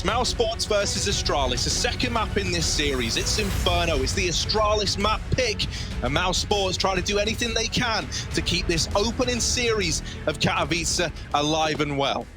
mousesports versus Astralis, the second map in this series. It's Inferno, it's the Astralis map pick, and mousesports try to do anything they can to keep this opening series of Katowice alive and well.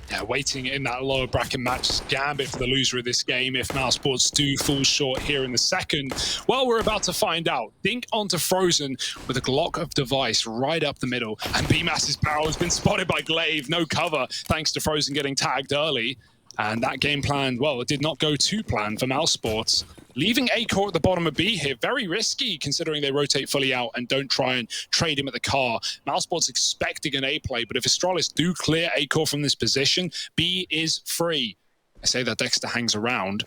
Yeah, waiting in that lower bracket match gambit for the loser of this game if mousesports do fall short here in the second. Well, we're about to find out. Dink onto Frozen with a Glock of device right up the middle, and B-Mass's barrel has been spotted by Glaive. No cover thanks to Frozen getting tagged early. And that game plan, well, it did not go to plan for mousesports. Leaving A-Core at the bottom of B here, very risky considering they rotate fully out and don't try and trade him at the car. mousesports expecting an A play, but if Astralis do clear A-Core from this position, B is free. I say that Dexter hangs around.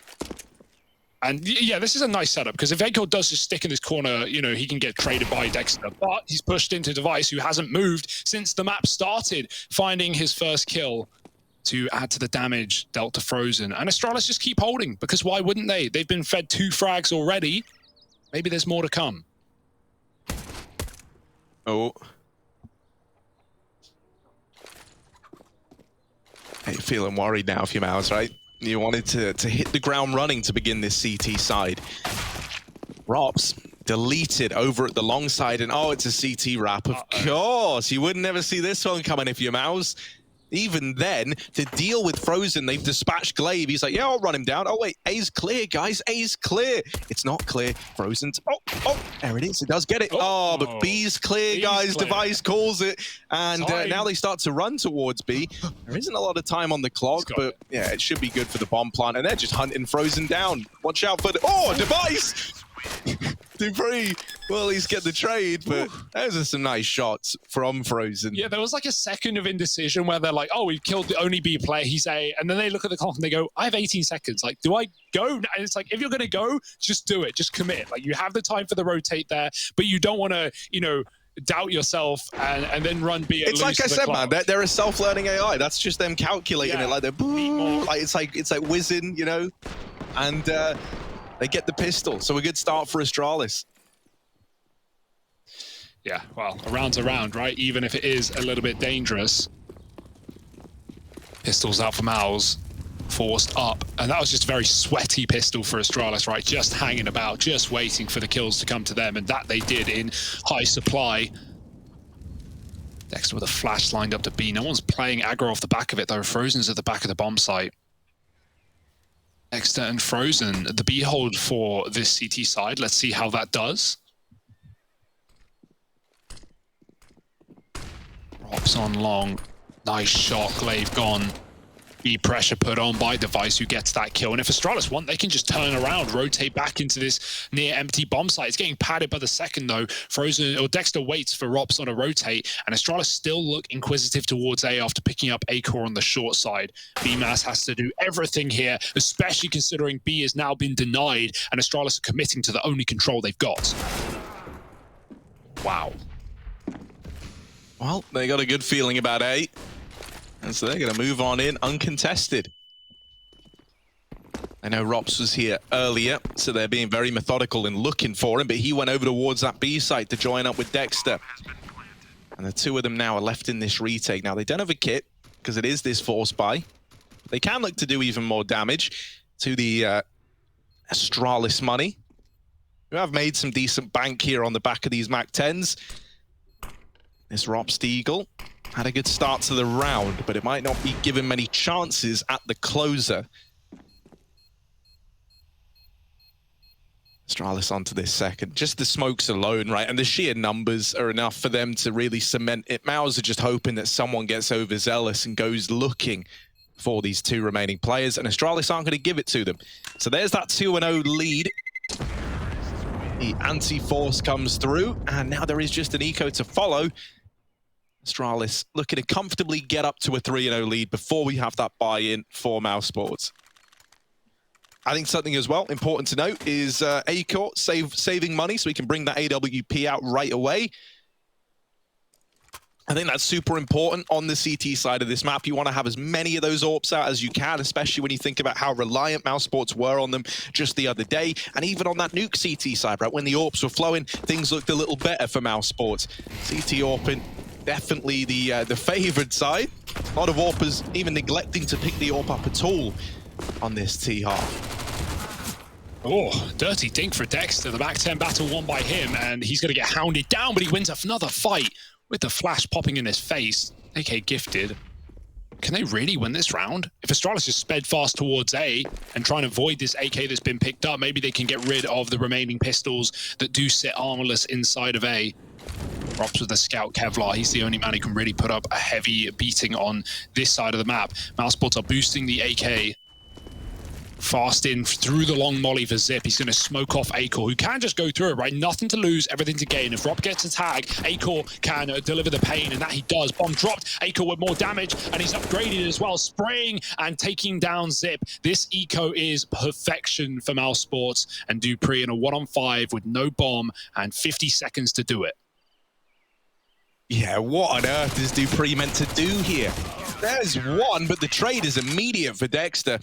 And yeah, this is a nice setup because if A-Core does just stick in this corner, you know, he can get traded by Dexter, but he's pushed into Device, who hasn't moved since the map started, finding his first kill to add to the damage dealt to Frozen. And Astralis just keep holding, because why wouldn't they? They've been fed 2 frags already. Maybe there's more to come. Oh. Hey, you're feeling worried now for your Mouse, right? You wanted to hit the ground running to begin this CT side. Rops deleted over at the long side, and oh, it's a CT wrap. Of course, you would never see this one coming if you're Mouse. Even then, to deal with Frozen, they've dispatched Glaive. He's like, yeah, I'll run him down. Oh, wait, A's clear, guys. A's clear. It's not clear. Frozen's... Oh, there it is. It does get it. Oh, but B's clear, guys. Clear. Device calls it. And now they start to run towards B. There isn't a lot of time on the clock, but yeah, it should be good for the bomb plant. And they're just hunting Frozen down. Watch out for the... Oh, Device! Dupree, well, he's get the trade, but those are some nice shots from Frozen. Yeah, there was like a second of indecision where they're like, oh, we've killed the only B player, he's A, and then they look at the clock and they go, I have 18 seconds. Like, do I go? And it's like, if you're going to go, just do it. Just commit. Like, you have the time for the rotate there, but you don't want to, you know, doubt yourself and then run B. It's like I said, man, they're a self-learning AI. That's just them calculating it. Like, they're like it's like whizzing, you know, and they get the pistol, so a good start for Astralis. Yeah, well, a round's a round, right? Even if it is a little bit dangerous. Pistols out for Mouse, forced up. And that was just a very sweaty pistol for Astralis, right? Just hanging about, just waiting for the kills to come to them, and that they did in high supply. Dexter with a flash lined up to B. No one's playing aggro off the back of it, though. Frozen's at the back of the bomb site. Dexter and Frozen, the B hold for this CT side. Let's see how that does. Rops on long. Nice shot. Glaive gone. B pressure put on by Device, who gets that kill. And if Astralis want, they can just turn around, rotate back into this near empty bomb site. It's getting padded by the second, though. Frozen or Dexter waits for Rops on a rotate, and Astralis still look inquisitive towards A after picking up A-Core on the short side. B-Mass has to do everything here, especially considering B has now been denied, and Astralis are committing to the only control they've got. Wow. Well, they got a good feeling about A. And so they're going to move on in uncontested. I know Rops was here earlier, so they're being very methodical in looking for him, but he went over towards that B site to join up with Dexter. And the two of them now are left in this retake. Now, they don't have a kit, because it is this force buy. They can look to do even more damage to the Astralis money, who have made some decent bank here on the back of these MAC-10s. This Rops Eagle had a good start to the round, but it might not be given many chances at the closer. Astralis onto this second. Just the smokes alone, right? And the sheer numbers are enough for them to really cement it. Mouse are just hoping that someone gets overzealous and goes looking for these 2 remaining players, and Astralis aren't going to give it to them. So there's that 2-0 lead. The anti-force comes through, and now there is just an eco to follow. Astralis looking to comfortably get up to a 3-0 lead before we have that buy-in for mousesports. I think something as well important to note is A-Core saving money so we can bring that AWP out right away. I think that's super important on the CT side of this map. You want to have as many of those AWPs out as you can, especially when you think about how reliant mousesports were on them just the other day. And even on that nuke CT side, right, when the AWPs were flowing, things looked a little better for mousesports. CT AWPing, definitely the favoured side. A lot of AWPers even neglecting to pick the AWP up at all. on this T-half. Oh, dirty dink for Dexter. The back 10 battle won by him, and he's going to get hounded down, but he wins another fight with the flash popping in his face. AK gifted. Can they really win this round? If Astralis is sped fast towards A and trying to avoid this AK that's been picked up, maybe they can get rid of the remaining pistols that do sit armorless inside of A. Rops with the scout Kevlar. He's the only man who can really put up a heavy beating on this side of the map. mousesports are boosting the AK. Fast in through the long molly for Zip. He's going to smoke off Acor, who can just go through it, right? Nothing to lose, everything to gain. If Rob gets a tag, Acor can deliver the pain, and that he does. Bomb dropped, Acor with more damage, and he's upgraded as well, spraying and taking down Zip. This eco is perfection for mousesports, and Dupree in a 1-on-5 with no bomb and 50 seconds to do it. Yeah, what on earth is Dupree meant to do here? There's one, but the trade is immediate for Dexter.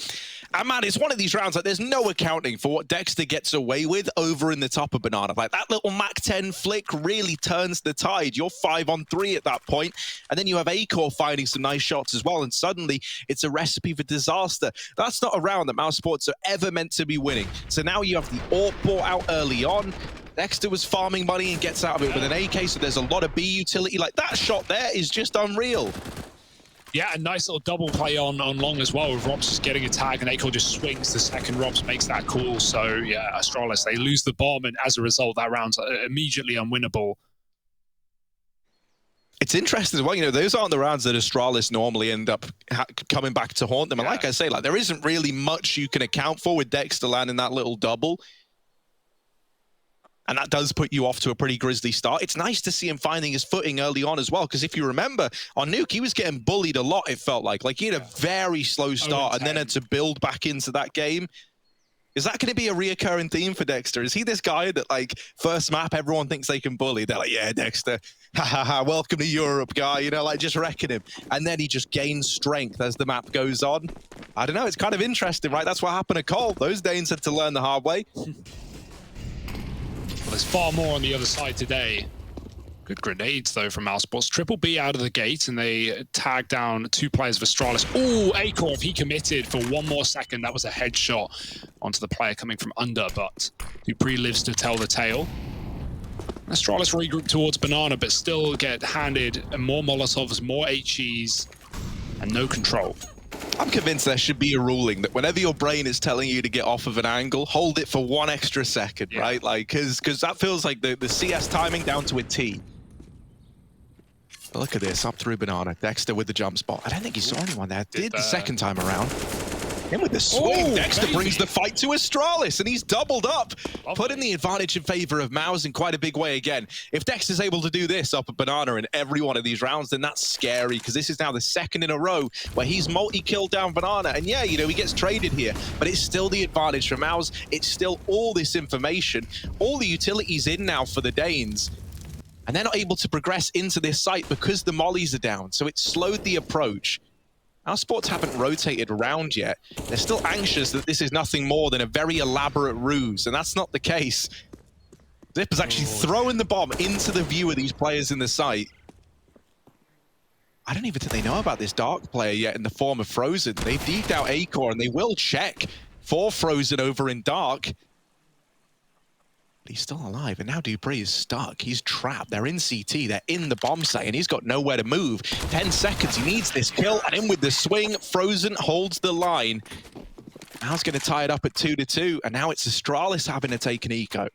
And man, it's one of these rounds, like there's no accounting for what Dexter gets away with over in the top of Banana. Like that little Mac 10 flick really turns the tide. You're 5-on-3 at that point, and then you have Acor finding some nice shots as well, and suddenly it's a recipe for disaster. That's not a round that mousesports are ever meant to be winning. So now you have the AWP bought out early on. Dexter was farming money and gets out of it with an AK, so there's a lot of B utility. Like that shot there is just unreal. Yeah, a nice little double play on long as well, with Robs just getting a tag and Acor just swings the second. Robs makes that call. So yeah, Astralis, they lose the bomb, and as a result, that round's immediately unwinnable. It's interesting as well, you know, those aren't the rounds that Astralis normally end up coming back to haunt them. And like I say, like there isn't really much you can account for with Dexter landing that little double. And that does put you off to a pretty grisly start. It's nice to see him finding his footing early on as well, because if you remember, on Nuke, he was getting bullied a lot, it felt like. Like, he had a very slow start and then had to build back into that game. Is that going to be a reoccurring theme for Dexter? Is he this guy that, like, first map, everyone thinks they can bully? They're like, yeah, Dexter, ha ha ha, welcome to Europe, guy, you know, like, just wrecking him. And then he just gains strength as the map goes on. I don't know, it's kind of interesting, right? That's what happened to Cole. Those Danes had to learn the hard way. Well, there's far more on the other side today. Good grenades, though, from mousesports. Triple B out of the gate, and they tag down 2 players of Astralis. Oh, Acor, if he committed for 1 more second, that was a headshot onto the player coming from under, but Dupree lives to tell the tale. Astralis regroup towards Banana, but still get handed more Molotovs, more HEs, and no control. I'm convinced there should be a ruling that whenever your brain is telling you to get off of an angle, hold it for 1 extra second, right? Like, because that feels like the CS timing down to a T. But look at this, up through Banana. Dexter with the jump spot. I don't think he saw anyone there. Did the second time around. Him with the swing. Dexter brings the fight to Astralis, and he's doubled up, putting the advantage in favor of Mouse in quite a big way again. If Dexter's able to do this up at Banana in every one of these rounds, then that's scary, because this is now the 2nd in a row where he's multi-killed down Banana. And yeah, you know, he gets traded here, but it's still the advantage for Mouse. It's still all this information, all the utilities in now for the Danes. And they're not able to progress into this site because the mollies are down, so it slowed the approach. mousesports haven't rotated around yet. They're still anxious that this is nothing more than a very elaborate ruse, and that's not the case. Zip is actually throwing the bomb into the view of these players in the site. I don't even think they know about this Dark player yet in the form of Frozen. They've deked out Acor, and they will check for Frozen over in Dark. But he's still alive, and now Dupree is stuck. He's trapped. They're in CT. They're in the bomb site, and he's got nowhere to move. 10 seconds. He needs this kill, and in with the swing. Frozen holds the line. Now he's going to tie it up at 2-2, and now it's Astralis having to take an eco.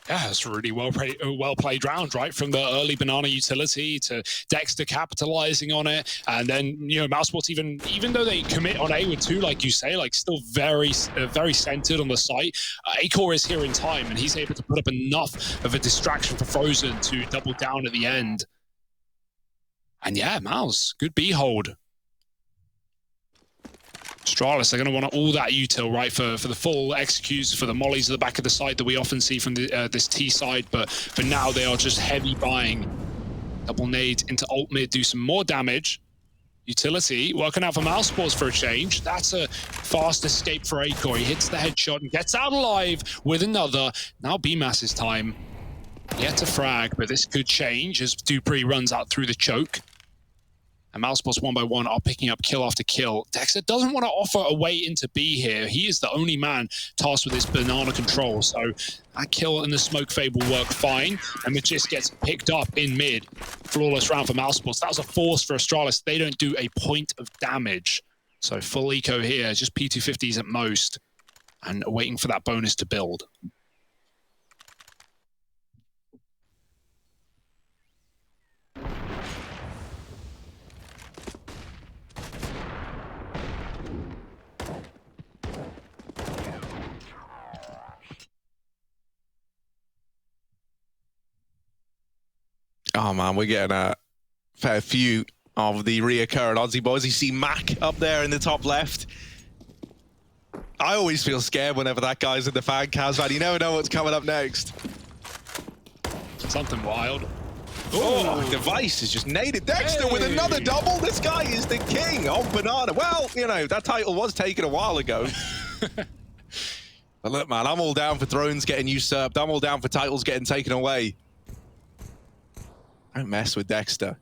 Yeah, it's a really well played round, right? From the early Banana utility to Dexter capitalizing on it, and then, you know, mousesports, even though they commit on A with 2, like you say, like still very centered on the site. Acor is here in time, and he's able to put up enough of a distraction for Frozen to double down at the end. And yeah, Mouse, good B hold. Astralis, they're going to want all that util, right, for the full executes, for the mollies at the back of the site that we often see from this T side, but for now they are just heavy buying. Double nade into ult mid, do some more damage. Utility working out for mousesports for a change. That's a fast escape for Acor. He hits the headshot and gets out alive with another. Now B-Mass's time. Yet to frag, but this could change as Dupree runs out through the choke. And mousesports one by one are picking up kill after kill. Dexter doesn't want to offer a way into B here. He is the only man tasked with this banana control. So that kill and the smoke fade will work fine. And Magist gets picked up in mid. Flawless round for mousesports. That was a force for Astralis. They don't do a point of damage. So full eco here, just P250s at most. And waiting for that bonus to build. Oh man, we're getting a fair few of the reoccurring Aussie boys. You see Mac up there in the top left. I always feel scared whenever that guy's in the fan cast, man. You never know what's coming up next. Something wild. Oh, Device has just nailed Dexter with another double. This guy is the king of banana. Well, you know, that title was taken a while ago. But look, man, I'm all down for thrones getting usurped. I'm all down for titles getting taken away. Don't mess with Dexter.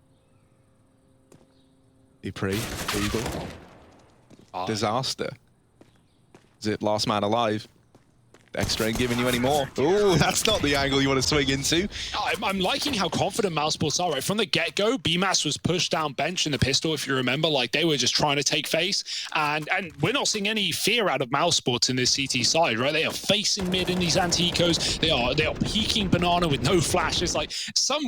Dupree, Eagle. Disaster. Is it last man alive? Dexter ain't giving you any more. Ooh, that's not the angle you want to swing into. I'm liking how confident mousesports are, right? From the get-go, BMAS was pushed down bench in the pistol, if you remember. Like, they were just trying to take face. And we're not seeing any fear out of mousesports in this CT side, right? They are facing mid in these anti-ecos. They are peeking banana with no flashes. Like,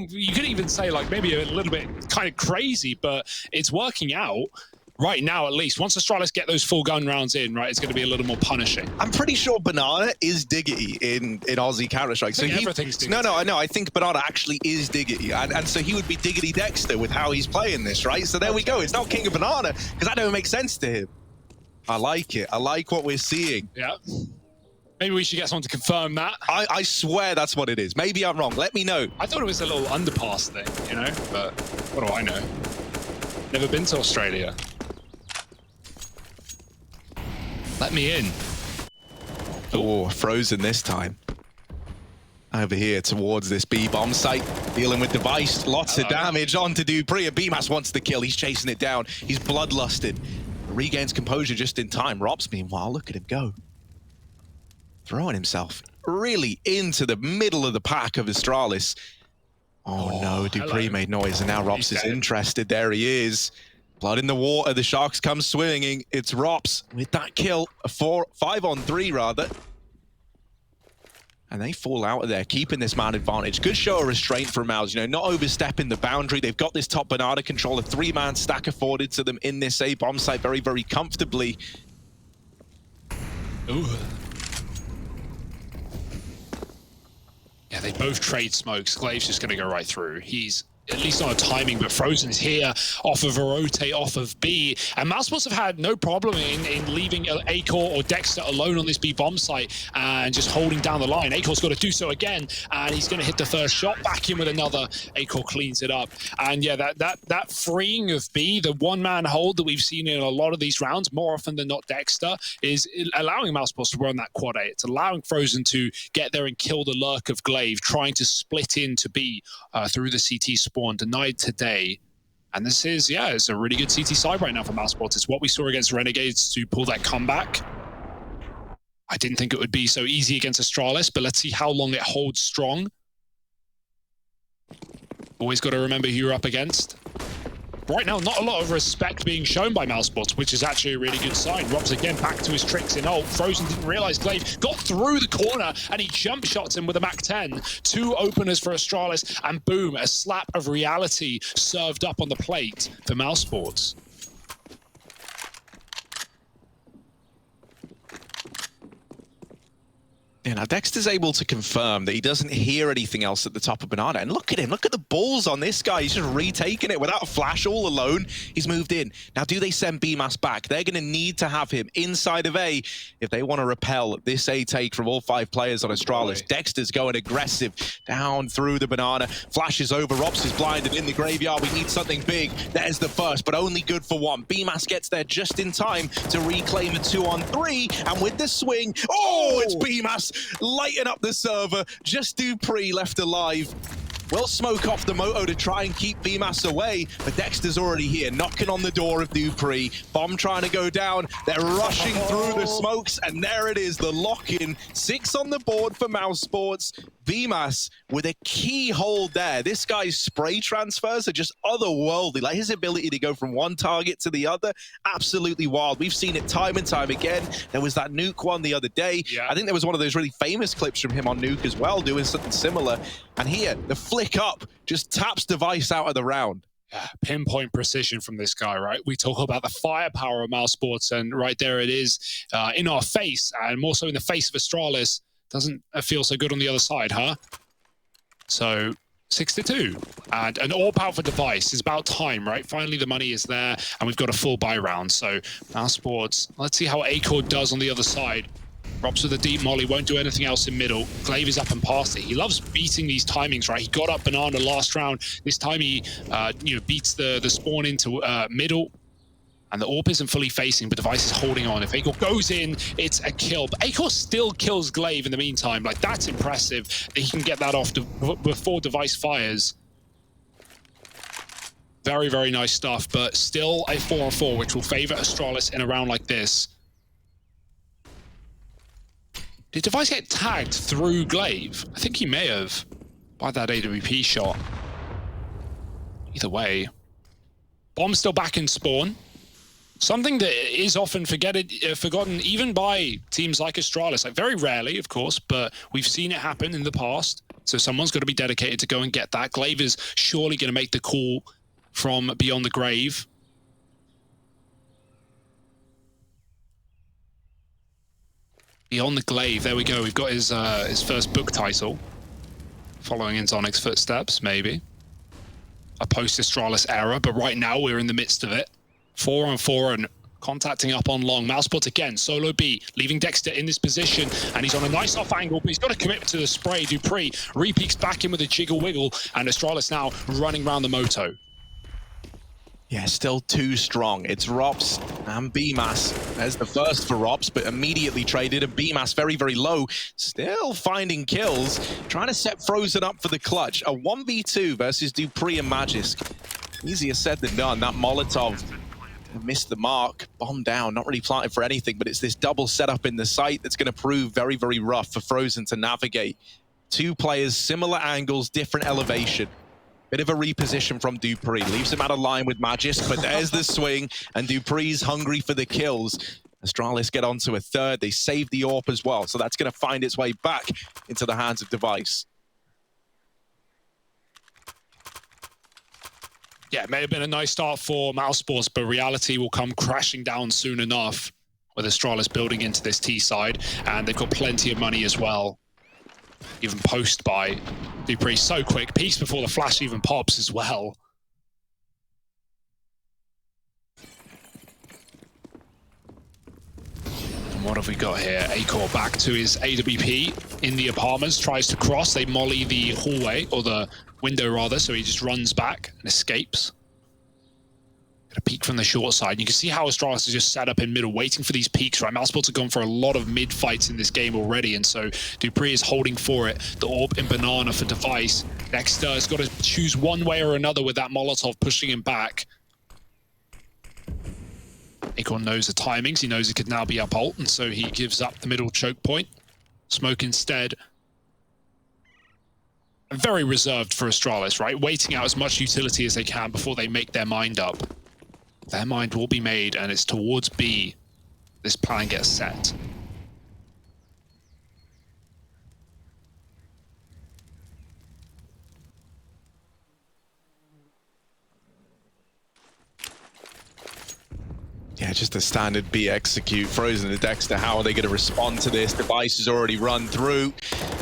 you could even say, like, maybe a little bit kind of crazy, but it's working out. Right now, at least. Once Astralis get those full gun rounds in, right, it's going to be a little more punishing. I'm pretty sure Banana is Diggity in Aussie Counter-Strike. So everything's Diggity. No, I know. I think Banana actually is Diggity. And so he would be Diggity Dexter with how he's playing this, right? So there we go. It's not King of Banana, because that don't make sense to him. I like it. I like what we're seeing. Yeah. Maybe we should get someone to confirm that. I swear that's what it is. Maybe I'm wrong. Let me know. I thought it was a little underpass thing, you know? But what do I know? Never been to Australia. Let me in. Oh, frozen this time. Over here towards this B-bomb site. Dealing with Device. Lots of damage onto Dupree. BMAS wants the kill. He's chasing it down. He's bloodlusted. Regains composure just in time. Rops, meanwhile, look at him go. Throwing himself really into the middle of the pack of Astralis. Oh no, Dupree made noise, and now Rops is interested. There he is. Blood in the water, the Sharks come swinging. It's Rops with that kill, a 5-on-3 rather. And they fall out of there, keeping this man advantage. Good show of restraint from Mouse, you know, not overstepping the boundary. They've got this top banana control, a 3-man stack afforded to them in this A-bomb site very, very comfortably. Ooh. Yeah, they both trade smokes. Glaive's just going to go right through. He's at least on a timing, but Frozen is here off of a rotate off of B. And mousesports have had no problem in leaving Acor or Dexter alone on this B bomb site and just holding down the line. Acor's got to do so again, and he's going to hit the first shot, back in with another. Acor cleans it up. And yeah, that freeing of B, the one-man hold that we've seen in a lot of these rounds, more often than not Dexter, is allowing mousesports to run that quad A. It's allowing Frozen to get there and kill the lurk of Glaive, trying to split into B through the CT spawn, denied today. And this is, yeah, it's a really good CT side right now for mousesports. It's what we saw against Renegades to pull that comeback. I didn't think it would be so easy against Astralis, but let's see how long it holds strong. Always got to remember who you're up against. Right now, not a lot of respect being shown by mousesports, which is actually a really good sign. Robs again back to his tricks in ult. Frozen didn't realize Glaive got through the corner, and he jump shots him with a Mac-10. 2 openers for Astralis, and boom, a slap of reality served up on the plate for mousesports. Yeah, now Dexter's able to confirm that he doesn't hear anything else at the top of Banana. And look at him, look at the balls on this guy. He's just retaking it without a flash, all alone. He's moved in. Now, do they send BMAS back? They're going to need to have him inside of A if they want to repel this A take from all 5 players on Astralis. Dexter's going aggressive down through the Banana. Flashes over, Robs is blinded in the graveyard. We need something big. There's the first, but only good for 1. BMAS gets there just in time to reclaim a 2-on-3. And with the swing, oh, it's BMAS lighting up the server. Just Dupree left alive. will smoke off the Moto to try and keep VMAS away, but Dexter's already here, knocking on the door of Dupree. Bomb trying to go down. They're rushing through the smokes, and there it is, the lock-in. 6 on the board for mousesports. VMAS with a key hold there. This guy's spray transfers are just otherworldly. Like, his ability to go from one target to the other, absolutely wild. We've seen it time and time again. There was that Nuke one the other day. Yeah. I think there was one of those really famous clips from him on Nuke as well, doing something similar. And here, the flick up just taps Device out of the round. Yeah, pinpoint precision from this guy, right? We talk about the firepower of mousesports, and right there it is in our face, and more so in the face of Astralis. Doesn't feel so good on the other side, huh? So 6-2, and an all-powerful Device. It's about time, right? Finally, the money is there, and we've got a full buy round. So mousesports, let's see how Acor does on the other side. Drops with a deep molly, won't do anything else in middle. Glaive is up and past it. He loves beating these timings, right? He got up Banana last round. This time he beats the spawn into middle. And the AWP isn't fully facing, but Device is holding on. If Acor goes in, it's a kill. But Acor still kills Glaive in the meantime. Like, that's impressive that he can get that off before Device fires. Very, very nice stuff, but still a 4-on-4, which will favor Astralis in a round like this. Did Device get tagged through Glaive? I think he may have, by that AWP shot. Either way. Bomb's still back in spawn. Something that is often forgotten even by teams like Astralis. Like, very rarely, of course, but we've seen it happen in the past. So someone's got to be dedicated to go and get that. Glaive is surely going to make the call from beyond the grave. Beyond the Glaive, there we go. We've got his first book title. Following in Zonic's footsteps, maybe. A post-Astralis era, but right now we're in the midst of it. 4-on-4 and contacting up on long. mousesports again, solo B, leaving Dexter in this position, and he's on a nice off angle, but he's got to commit to the spray. Dupree re-peeks back in with a jiggle wiggle, and Astralis now running around the Moto. Yeah, still too strong. It's Rops and BMAS. There's the first for Rops, but immediately traded. And BMAS very, very low. Still finding kills. Trying to set Frozen up for the clutch. A 1v2 versus Dupree and Magisk. Easier said than done. That Molotov missed the mark. Bomb down. Not really planted for anything, but it's this double setup in the site that's going to prove very, very rough for Frozen to navigate. 2 players, similar angles, different elevation. Bit of a reposition from Dupree. Leaves him out of line with Magisk, but there's the swing, and Dupree's hungry for the kills. Astralis get onto a third. They save the AWP as well, so that's going to find its way back into the hands of Device. Yeah, it may have been a nice start for mousesports, but reality will come crashing down soon enough with Astralis building into this T side, and they've got plenty of money as well. Even post-buy. Dupree so quick. Peace before the flash even pops as well. And what have we got here? Acor back to his AWP in the apartments. Tries to cross. They molly the hallway, or the window rather, so he just runs back and escapes. A peek from the short side. You can see how Astralis is just set up in middle, waiting for these peaks, right? mousesports have gone for a lot of mid fights in this game already, and so Dupree is holding for it. The AWP in Banana for Device. Dexter has got to choose one way or another with that Molotov pushing him back. Acor knows the timings. He knows it could now be up ult, and so he gives up the middle choke point. Smoke instead. Very reserved for Astralis, right? Waiting out as much utility as they can before they make their mind up. Their mind will be made, and it's towards B this plan gets set. Yeah, just a standard B execute. Frozen to Dexter. How are they going to respond to this? Device has already run through.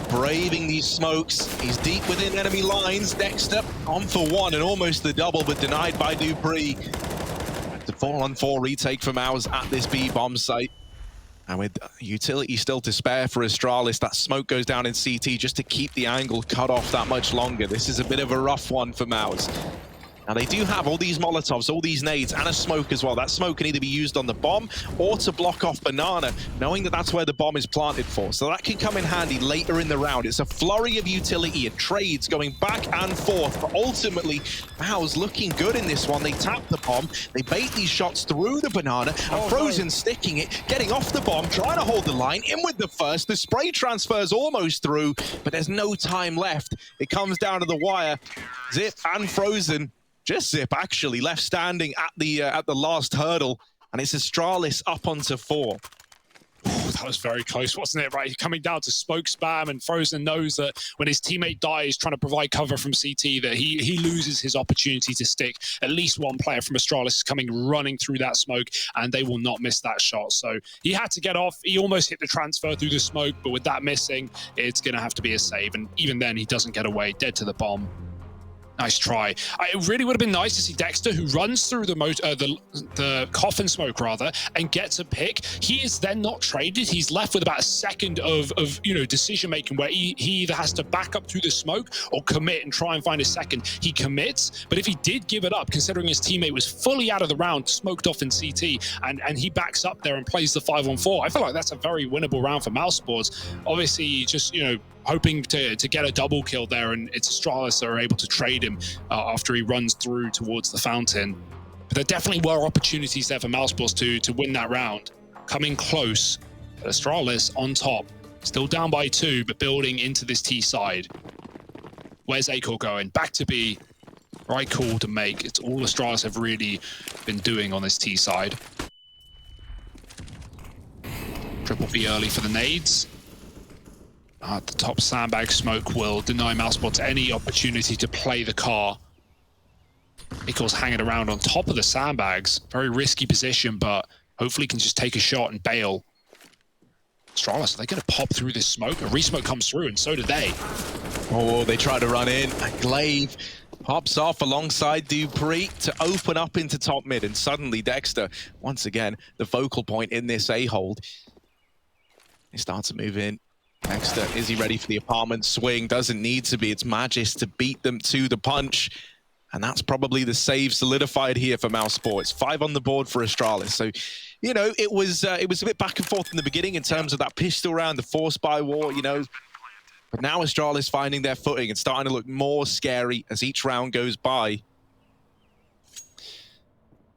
Braving these smokes. He's deep within enemy lines. Dexter on for one and almost the double, but denied by Dupree. The 4-on-4 retake from ours at this B bomb site. And with utility still to spare for Astralis, that smoke goes down in CT just to keep the angle cut off that much longer. This is a bit of a rough one for Mouse. Now they do have all these Molotovs, all these nades, and a smoke as well. That smoke can either be used on the bomb or to block off Banana, knowing that that's where the bomb is planted for. So that can come in handy later in the round. It's a flurry of utility and trades going back and forth, but ultimately, Mao's looking good in this one. They tap the bomb, they bait these shots through the Banana, and Frozen sticking it, getting off the bomb, trying to hold the line, in with the first. The spray transfer's almost through, but there's no time left. It comes down to the wire. Zip and Frozen, just Zip actually, left standing at the last hurdle, and it's Astralis up onto 4. That was very close, wasn't it? Right, coming down to smoke spam, and Frozen knows that when his teammate dies trying to provide cover from CT, that he loses his opportunity to stick. At least one player from Astralis is coming running through that smoke, and they will not miss that shot. So he had to get off. He almost hit the transfer through the smoke, but with that missing, it's going to have to be a save. And even then, he doesn't get away, dead to the bomb. Nice try. It really would have been nice to see Dexter, who runs through the coffin smoke rather, and gets a pick. He is then not traded. He's left with about a second of decision making, where he either has to back up through the smoke or commit and try and find a second. He commits, but if he did give it up, considering his teammate was fully out of the round, smoked off in CT, and he backs up there and plays the 5-on-4, I feel like that's a very winnable round for mousesports. Obviously, just hoping to get a double kill there, and it's Astralis that are able to trade him after he runs through towards the fountain. But there definitely were opportunities there for mousesports to win that round. Coming close, but Astralis on top, still down by 2, but building into this T side. Where's Acor going? Back to B. Right call to make. It's all Astralis have really been doing on this T side. Triple B early for the nades. The top sandbag smoke will deny mousesports any opportunity to play the car. Acor's hanging around on top of the sandbags. Very risky position, but hopefully can just take a shot and bail. Astralis, are they going to pop through this smoke? A re-smoke comes through, and so do they. Oh, they try to run in. And Glaive pops off alongside Dupree to open up into top mid, and suddenly Dexter, once again, the focal point in this A-hold. They start to move in. Dexter, is he ready for the apartment swing? Doesn't need to be. It's Magis to beat them to the punch. And that's probably the save solidified here for mousesports. 5 on the board for Astralis. So, it was a bit back and forth in the beginning in terms of that pistol round, the force by war, But now Astralis finding their footing and starting to look more scary as each round goes by.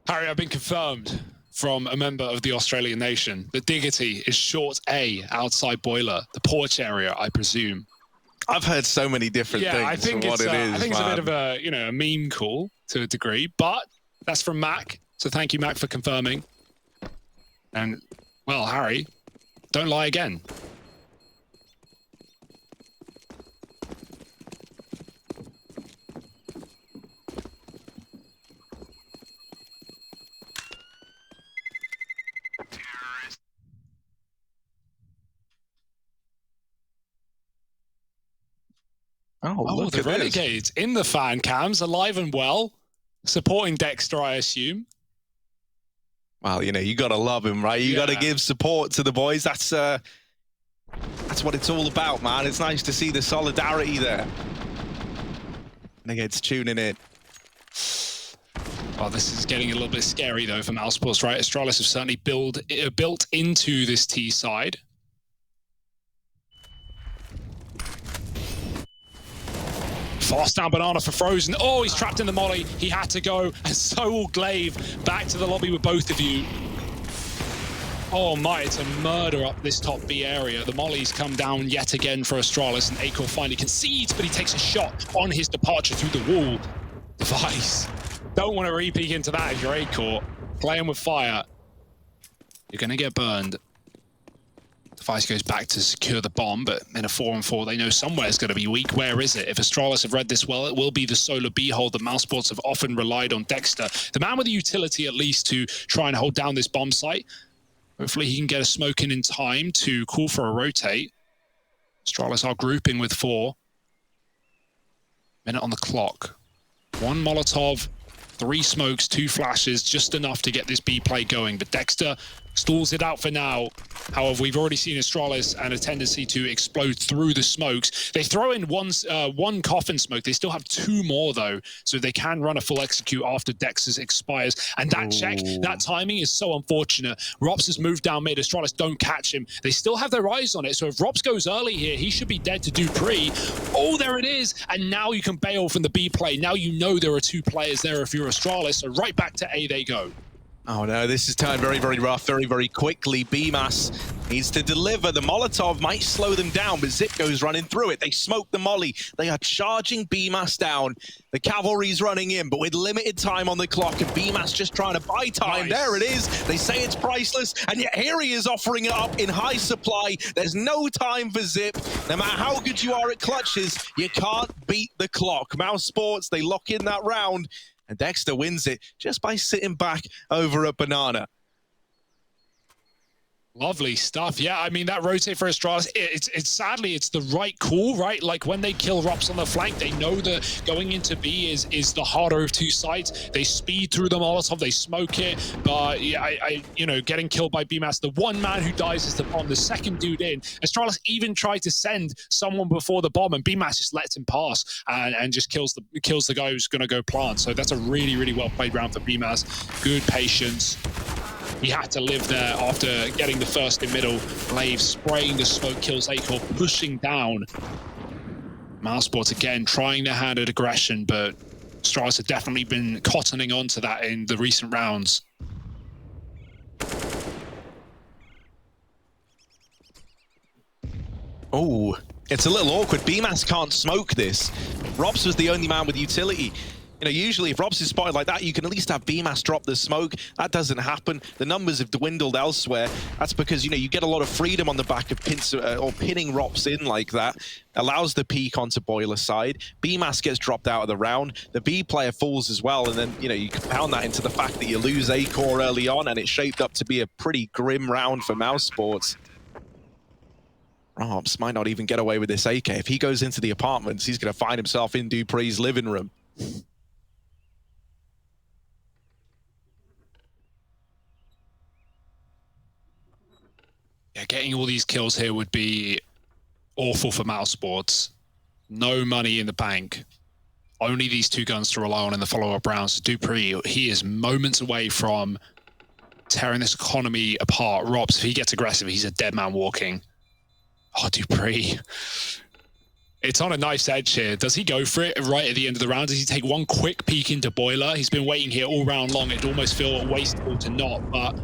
Harry, I've been confirmed from a member of the Australian nation that Diggity is short A outside boiler, the porch area, I presume. I've heard so many different things. I think it's a bit of a meme call to a degree, but that's from Mac. So thank you, Mac, for confirming. And well, Harry, don't lie again. Oh, look the at Renegades in the fan cams, alive and well, supporting Dexter, I assume. Well, you got to love him, right? You got to give support to the boys. That's what it's all about, man. It's nice to see the solidarity there. Renegades tuning in. Oh, this is getting a little bit scary, though, for mousesports, right? Astralis have certainly built into this T side. Fast down Banana for Frozen. Oh, he's trapped in the molly. He had to go, and so will Glaive. Back to the lobby with both of you. Oh my, it's a murder up this top B area. The mollies come down yet again for Astralis, and Acor finally concedes, but he takes a shot on his departure through the wall. Device. Don't want to re-peek into that if you're Acor. Playing with fire. You're going to get burned. Device goes back to secure the bomb, but in a 4-on-4, they know somewhere it's going to be weak. Where is it? If Astralis have read this well, it will be the solo B-hold that mousesports have often relied on Dexter. The man with the utility, at least, to try and hold down this bomb site. Hopefully he can get a smoke in time to call for a rotate. Astralis are grouping with 4. Minute on the clock. 1 Molotov, 3 smokes, 2 flashes, just enough to get this B play going. But Dexter stalls it out for now. However, we've already seen Astralis and a tendency to explode through the smokes. They throw in one coffin smoke. They still have 2 more, though, so they can run a full execute after Dex's expires. And that check, that timing is so unfortunate. Rops has moved down mid. Astralis don't catch him. They still have their eyes on it, so if Rops goes early here, he should be dead to Dupree. Oh, there it is. And now you can bail from the B play. Now you know there are 2 players there if you're Astralis, so right back to A they go. Oh no, this is turned very, very rough, very, very quickly. BMAS needs to deliver. The Molotov might slow them down, but Zip goes running through it. They smoke the molly. They are charging BMAS down. The cavalry's running in, but with limited time on the clock, and BMAS just trying to buy time. Nice. There it is. They say it's priceless, and yet here he is offering it up in high supply. There's no time for Zip. No matter how good you are at clutches, you can't beat the clock. mousesports, they lock in that round. And Dexter wins it just by sitting back over a banana. Lovely stuff. Yeah, I mean, that rotate for Astralis, it's sadly, it's the right call, right? Like when they kill Rops on the flank, they know that going into B is the harder of 2 sides. They speed through the Molotov, they smoke it, but yeah, you know, getting killed by BMAS, the one man who dies is the bomb, the second dude in. Astralis even tried to send someone before the bomb, and BMAS just lets him pass and just kills the guy who's going to go plant. So that's a really, really well played round for BMAS. Good patience. He had to live there after getting the first in middle. Glaive spraying the smoke, kills Acor, pushing down. mousesports again trying their hand at aggression, but Astralis have definitely been cottoning onto that in the recent rounds. Oh, it's a little awkward. BMAS can't smoke this. Robs was the only man with utility. You know, usually if Robs is spotted like that, you can at least have BMAS drop the smoke. That doesn't happen. The numbers have dwindled elsewhere. That's because, you know, you get a lot of freedom on the back of pinning Robs in like that. Allows the peek onto boiler side. BMAS gets dropped out of the round. The B player falls as well, and then, you know, you compound that into the fact that you lose Acor early on, and it shaped up to be a pretty grim round for mousesports. Robs might not even get away with this AK. If he goes into the apartments, he's going to find himself in Dupree's living room. Yeah, getting all these kills here would be awful for mousesports. No money in the bank. Only these 2 guns to rely on in the follow-up rounds. Dupree, he is moments away from tearing this economy apart. Robs, if he gets aggressive, he's a dead man walking. Oh, Dupree. It's on a nice edge here. Does he go for it right at the end of the round? Does he take one quick peek into boiler? He's been waiting here all round long. It'd almost feel wasteful to not, but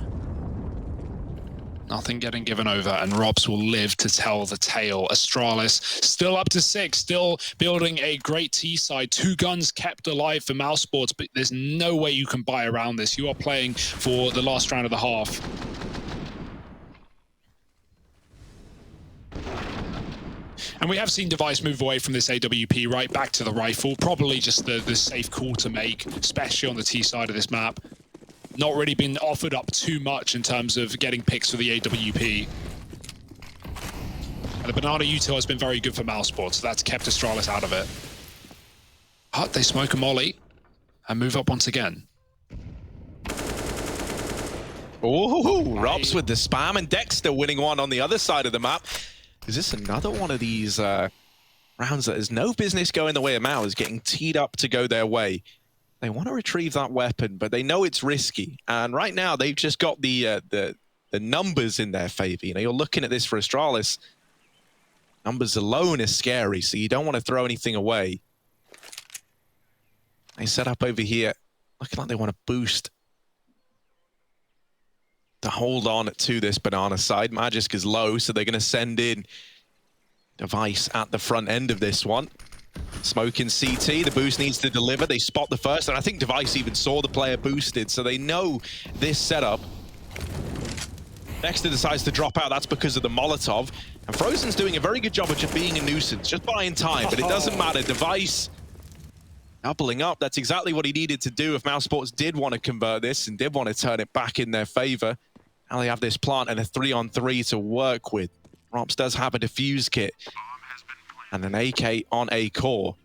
nothing getting given over, and Robs will live to tell the tale. Astralis still up to 6, still building a great T side. 2 guns kept alive for mousesports, but there's no way you can buy around this. You are playing for the last round of the half. And we have seen Device move away from this AWP right back to the rifle. Probably just the safe call to make, especially on the T side of this map. Not really been offered up too much in terms of getting picks for the AWP. And the banana util has been very good for mousesports, so that's kept Astralis out of it. But they smoke a molly and move up once again. Oh, Robs with the spam, and Dexter winning one on the other side of the map. Is this another one of these rounds that has no business going the way of Mao, is getting teed up to go their way? They want to retrieve that weapon, but they know it's risky. And right now, they've just got the numbers in their favor. You know, you're looking at this for Astralis. Numbers alone is scary, so you don't want to throw anything away. They set up over here, looking like they want to boost to hold on to this banana side. Magisk is low, so they're going to send in Device at the front end of this one. Smoke in CT, the boost needs to deliver. They spot the first, and I think Device even saw the player boosted, so they know this setup. Dexter decides to drop out. That's because of the Molotov. And Frozen's doing a very good job of just being a nuisance, just buying time, but it doesn't matter. Device doubling up. That's exactly what he needed to do if mousesports did want to convert this and did want to turn it back in their favor. Now they have this plant and a 3-on-3 to work with. Robs does have a defuse kit and an AK on Acor.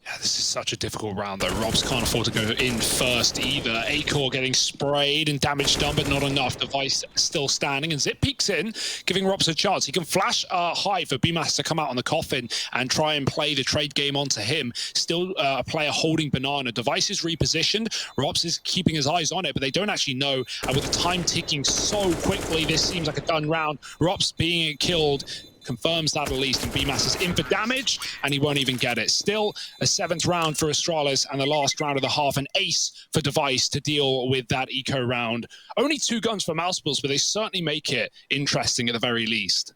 Yeah, this is such a difficult round, though. Robs can't afford to go in first either. Acor getting sprayed and damage done, but not enough. Device still standing, and Zip peeks in, giving Robs a chance. He can flash high for BMAS to come out on the coffin and try and play the trade game onto him. Still a player holding Banana. Device is repositioned. Robs is keeping his eyes on it, but they don't actually know. And with the time ticking so quickly, this seems like a done round. Robs being killed confirms that at least, and BMAS is in for damage, and he won't even get it. Still a 7th round for Astralis, and the last round of the half, an ace for Device to deal with that eco round. Only 2 guns for mousesports, but they certainly make it interesting at the very least.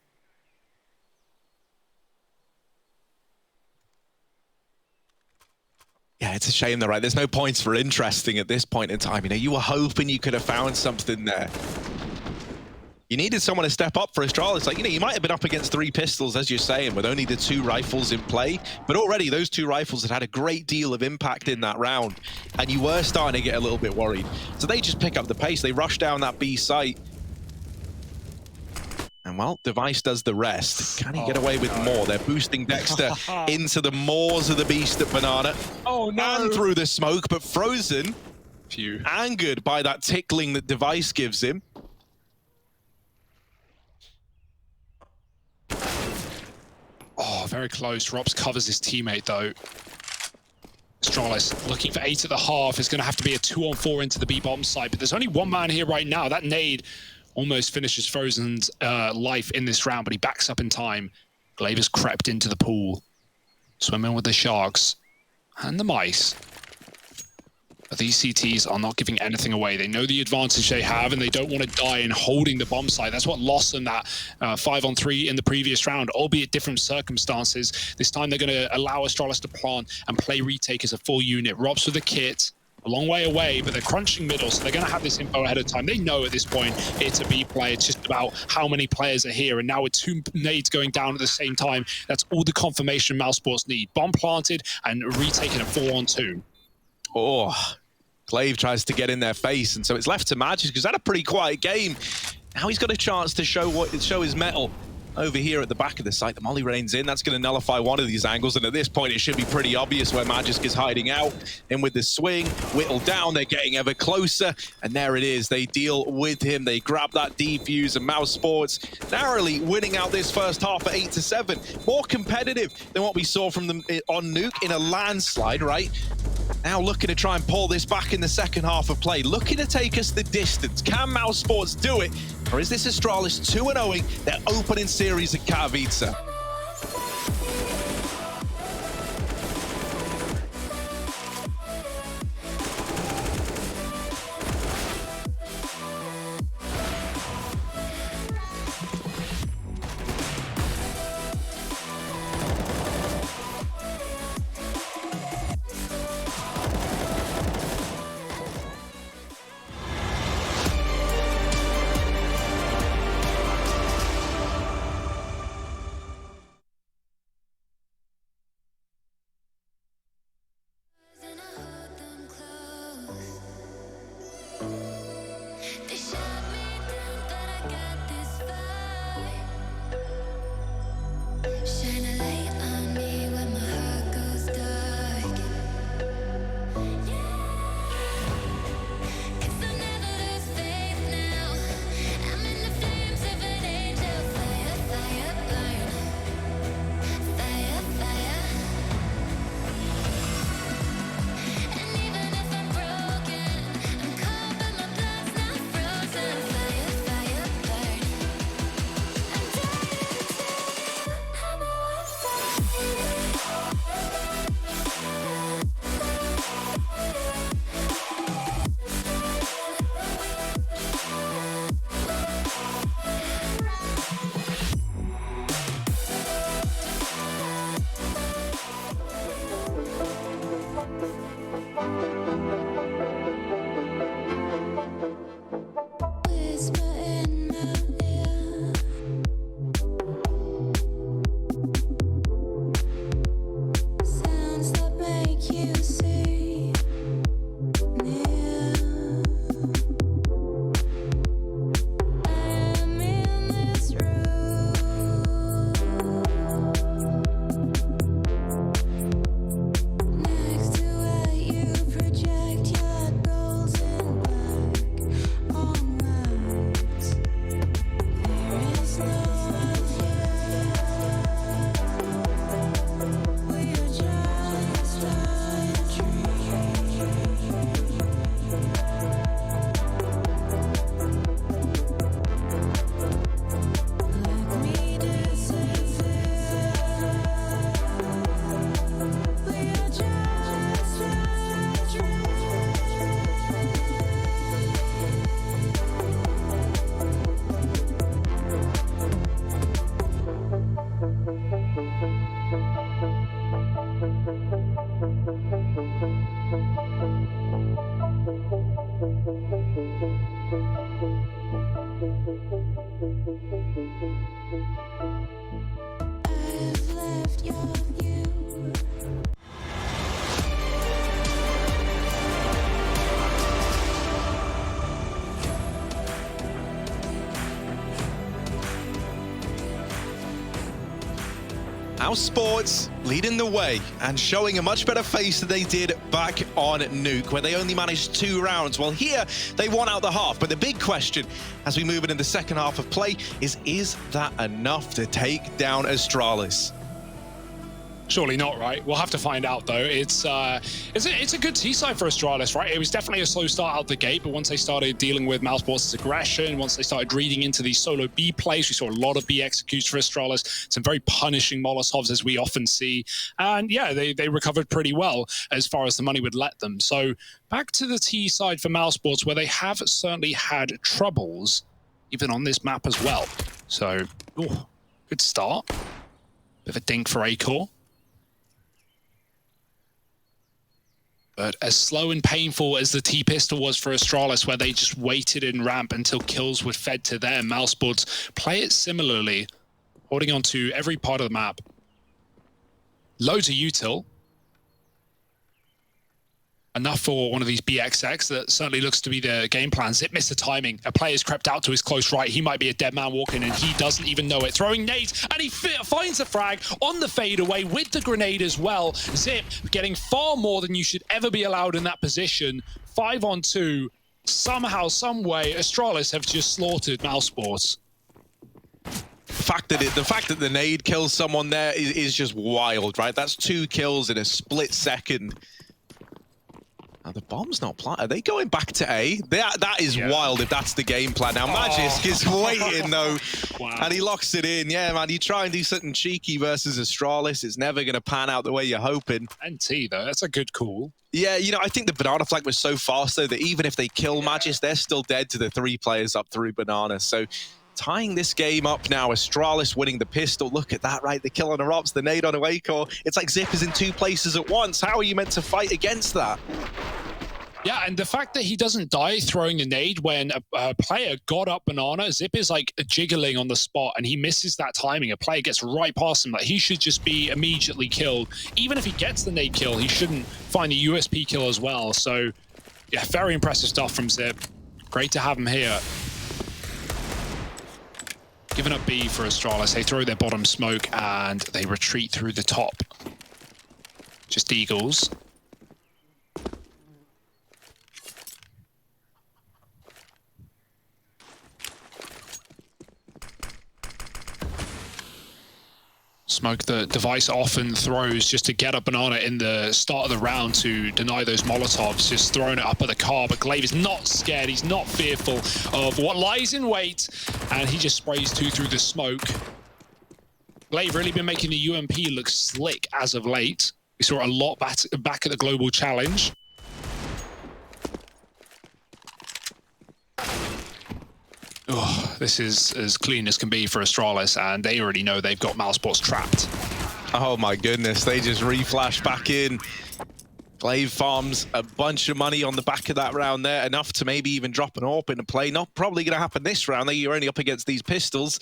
Yeah, it's a shame though, right? There's no points for interesting at this point in time. You know, you were hoping you could have found something there. You needed someone to step up for Astralis. Like, you know, you might have been up against 3 pistols, as you're saying, with only the 2 rifles in play. But already those 2 rifles had a great deal of impact in that round. And you were starting to get a little bit worried. So they just pick up the pace. They rush down that B site. And, well, Device does the rest. Can he get away with more? They're boosting Dexter into the maws of the beast at Banana. Oh, no. And through the smoke, but Frozen, angered by that tickling that Device gives him. Oh, very close. Robs covers his teammate, though. Astralis looking for 8 at the half. Is going to have to be a 2-on-4 into the B-bomb side, but there's only 1 man here right now. That nade almost finishes Frozen's life in this round, but he backs up in time. Glaive has crept into the pool, swimming with the sharks and the mice. But these CTs are not giving anything away. They know the advantage they have, and they don't want to die in holding the bomb site. That's what lost them that 5-on-3 in the previous round, albeit different circumstances. This time they're going to allow Astralis to plant and play retake as a full unit. Robs with the kit, a long way away, but they're crunching middle, so they're going to have this info ahead of time. They know at this point it's a B play. It's just about how many players are here, and now with 2 nades going down at the same time, that's all the confirmation mousesports need. Bomb planted and retaking a 4-on-2. Oh, Glaive tries to get in their face, and so it's left to Magic, because that a pretty quiet game. Now he's got a chance to show his mettle over here at the back of the site. The Molly rains in. That's going to nullify one of these angles, and at this point it should be pretty obvious where Magic is hiding out. In with the swing, whittled down, they're getting ever closer, and there it is. They deal with him. They grab that defuse, and mousesports narrowly winning out this first half at 8-7. More competitive than what we saw from them on Nuke in a landslide, right? Now looking to try and pull this back in the second half of play, looking to take us the distance. Can mousesports do it? Or is this Astralis 2-0ing their opening series at Katowice? mousesports leading the way and showing a much better face than they did back on Nuke, where they only managed 2 rounds. Well, here they won out the half, but the big question as we move into the second half of play is that enough to take down Astralis? Surely not, right? We'll have to find out, though. It's a good T-side for Astralis, right? It was definitely a slow start out the gate, but once they started dealing with mousesports' aggression, once they started reading into these solo B plays, we saw a lot of B executes for Astralis, some very punishing Molotovs, as we often see. And yeah, they recovered pretty well as far as the money would let them. So back to the T-side for mousesports, where they have certainly had troubles, even on this map as well. So, ooh, good start. Bit of a dink for Acor. But as slow and painful as the T-pistol was for Astralis, where they just waited in ramp until kills were fed to them, mousesports play it similarly, holding on to every part of the map. Loads of util. Enough for one of these BXX that certainly looks to be the game plan. Zip missed the timing. A player's crept out to his close right. He might be a dead man walking and he doesn't even know it. Throwing nades and he finds the frag on the fadeaway with the grenade as well. Zip getting far more than you should ever be allowed in that position. 5 on 2. Somehow, some way, Astralis have just slaughtered mousesports. The fact that the nade kills someone there is just wild, right? That's 2 kills in a split second. Now, the bomb's not planted. Are they going back to A? That is wild if that's the game plan. Now, Magisk is waiting, though, and he locks it in. Yeah, man, you try and do something cheeky versus Astralis. It's never going to pan out the way you're hoping. NT, though, that's a good call. Yeah, you know, I think the banana flag was so fast, though, that even if they kill Magisk, they're still dead to the 3 players up through banana. So tying this game up now, Astralis winning the pistol. Look at that, right? The kill on the Rops, the nade on a Acor. It's like Zip is in 2 places at once. How are you meant to fight against that? Yeah, and the fact that he doesn't die throwing the nade when a player got up banana, Zip is like jiggling on the spot and he misses that timing. A player gets right past him. Like, he should just be immediately killed. Even if he gets the nade kill, he shouldn't find the USP kill as well. So, yeah, very impressive stuff from Zip. Great to have him here. Giving up B for Astralis. They throw their bottom smoke and they retreat through the top. Just Eagles. Smoke the Device often throws just to get a banana in the start of the round to deny those Molotovs, just throwing it up at the car. But Glaive is not scared. He's not fearful of what lies in wait. And he just sprays 2 through the smoke. Glaive really been making the UMP look slick as of late. We saw it a lot back at the Global Challenge. Oh, this is as clean as can be for Astralis, and they already know they've got mousesports trapped. Oh my goodness, they just reflash back in. Glaive farms a bunch of money on the back of that round there, enough to maybe even drop an AWP in a play. Not probably going to happen this round. You're only up against these pistols.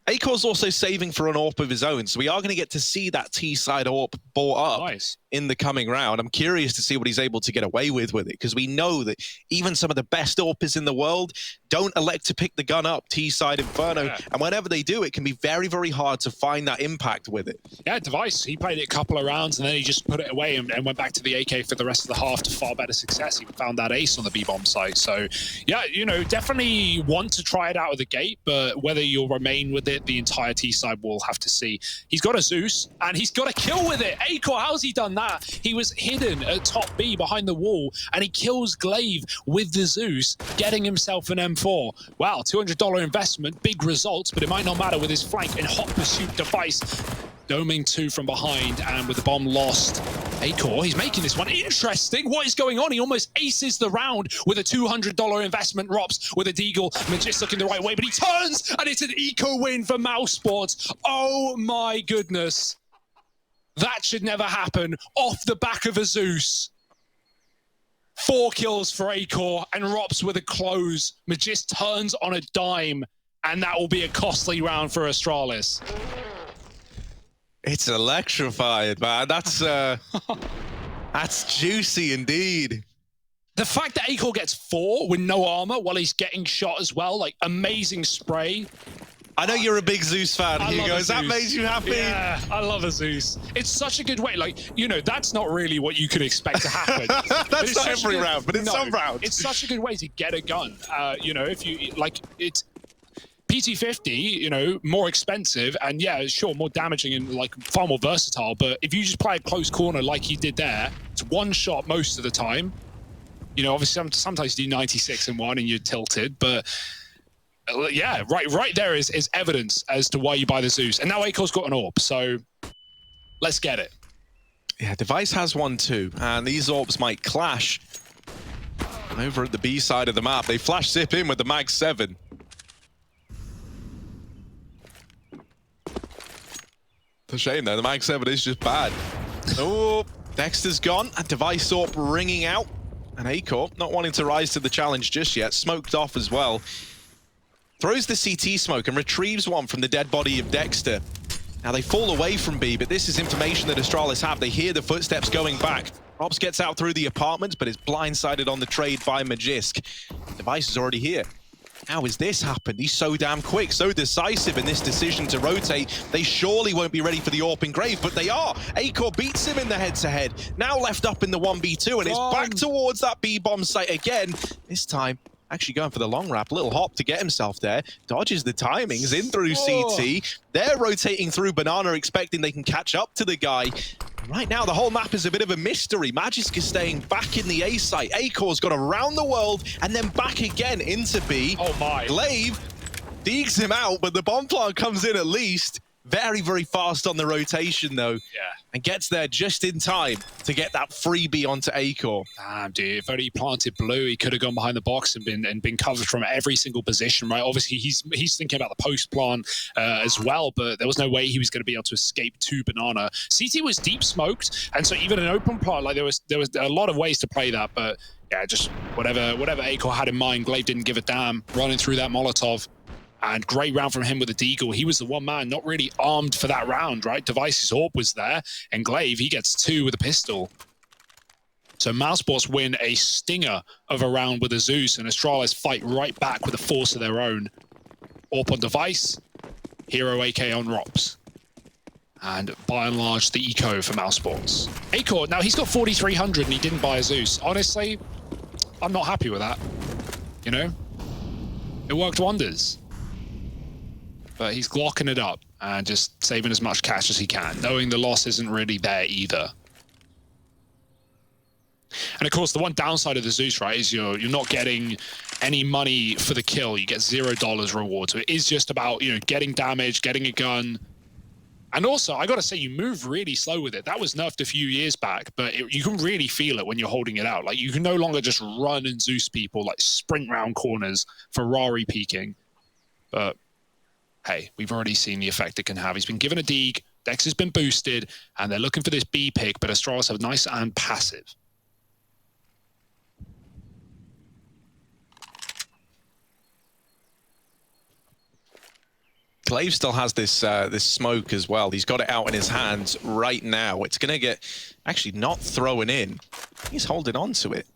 Acor's also saving for an AWP of his own, so we are going to get to see that T-side AWP bought up in the coming round. I'm curious to see what he's able to get away with it, because we know that even some of the best AWPers in the world don't elect to pick the gun up, T-side Inferno, and whenever they do, it can be very, very hard to find that impact with it. Yeah, Device, he played it a couple of rounds, and then he just put it away and went back to the AK for the rest of the half to far better success. He found that ace on the B-bomb site. So, yeah, you know, definitely want to try it out of the gate, but whether you'll remain with it, the entire T-side will have to see. He's got a Zeus, and he's got a kill with it. Acor, how's he done that? He was hidden at top B behind the wall, and he kills Glaive with the Zeus, getting himself an M4. Wow, $200 investment, big results, but it might not matter with his flank and hot pursuit Device. Doming 2 from behind, and with the bomb lost, Acor, he's making this one interesting. What is going on? He almost aces the round with a $200 investment. Rops with a deagle. Magist looking the right way, but he turns, and it's an eco win for mousesports. Oh my goodness. That should never happen. Off the back of a Zeus. 4 kills for Acor, and Rops with a close. Magist turns on a dime, and that will be a costly round for Astralis. It's electrified, man. That's juicy indeed. The fact that Acor gets 4 with no armor while he's getting shot as well, like amazing spray. I know you're a big Zeus fan, I Hugo. love a Has that Zeus. made you happy? Yeah, I love a Zeus. It's such a good way. Like, you know, that's not really what you could expect to happen. That's not every round, but it's some rounds. It's such a good way to get a gun. You know, if you, like, it's PT50, you know, more expensive and yeah, sure, more damaging and like far more versatile. But if you just play a close corner like he did there, it's one shot most of the time. You know, obviously sometimes you do 96 in one and you're tilted, but yeah, right there is evidence as to why you buy the Zeus. And now Akor's got an AWP, so let's get it. Yeah, Device has one too, and these AWPs might clash. Over at the B side of the map, they flash zip in with the Mag 7. It's a shame though, the Mag 7 is just bad. Oh, Dexter's gone, and Device AWP ringing out. And Akor not wanting to rise to the challenge just yet, smoked off as well. Throws the CT smoke and retrieves one from the dead body of Dexter. Now they fall away from B, but this is information that Astralis have. They hear the footsteps going back. Robs gets out through the apartments, but is blindsided on the trade by Magisk. Device is already here. How has this happened? He's so damn quick, so decisive in this decision to rotate. They surely won't be ready for the AWP engrave, but they are. Akor beats him in the head-to-head. Now left up in the 1v2 and is back towards that B-bomb site again. This time, actually going for the long wrap. Little hop to get himself there. Dodges the timings in through CT. They're rotating through Banana, expecting they can catch up to the guy. Right now, the whole map is a bit of a mystery. Magisk is staying back in the A site. Akor's gone around the world and then back again into B. Oh my. Glaive digs him out, but the bomb plant comes in at least. Very, very fast on the rotation, though. Yeah. And gets there just in time to get that freebie onto Akor. Damn, dude. If only he planted blue, he could have gone behind the box and been covered from every single position, right? Obviously, he's thinking about the post plant as well, but there was no way he was going to be able to escape to Banana. CT was deep smoked, and so even an open plant, like there was a lot of ways to play that, but yeah, just whatever Akor had in mind, Glaive didn't give a damn, running through that Molotov. And great round from him with the deagle. He was the one man not really armed for that round, right? Device's AWP was there, and Glaive, he gets 2 with a pistol. So mousesports win a stinger of a round with a Zeus, and Astralis fight right back with a force of their own. AWP on Device, Hero AK on Rops. And by and large, the eco for mousesports. Akor, now he's got 4,300 and he didn't buy a Zeus. Honestly, I'm not happy with that. You know? It worked wonders. But he's glocking it up and just saving as much cash as he can, knowing the loss isn't really there either. And of course, the one downside of the Zeus, right, is you're not getting any money for the kill. You get $0 reward. So it is just about, you know, getting damage, getting a gun. And also, I got to say, you move really slow with it. That was nerfed a few years back, but you can really feel it when you're holding it out. Like, you can no longer just run and Zeus people, like sprint round corners, Ferrari peeking. But hey, we've already seen the effect it can have. He's been given a Deeg, Dex has been boosted, and they're looking for this B pick, but Astralis have nice and passive. Glaive still has this this smoke as well. He's got it out in his hands right now. It's going to get actually not thrown in. He's holding on to it.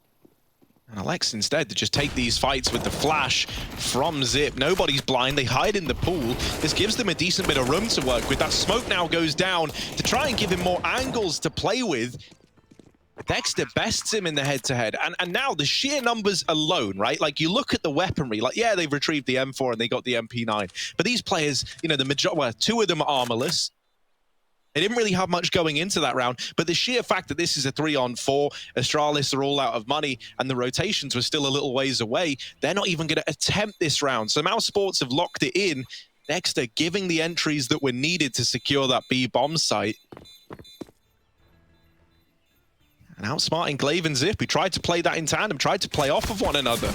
And Alex instead to just take these fights with the flash from Zip. Nobody's blind. They hide in the pool. This gives them a decent bit of room to work with. That smoke now goes down to try and give him more angles to play with. Dexter bests him in the head-to-head. And now the sheer numbers alone, right? Like, you look at the weaponry. Like, yeah, they've retrieved the M4 and they got the MP9. But these players, you know, well, 2 of them are armorless. They didn't really have much going into that round, but the sheer fact that this is a 3-on-4, Astralis are all out of money, and the rotations were still a little ways away, they're not even going to attempt this round. So mousesports have locked it in. Dexter giving the entries that were needed to secure that B bomb site. And outsmarting Glaive and Zip, who tried to play that in tandem, tried to play off of one another.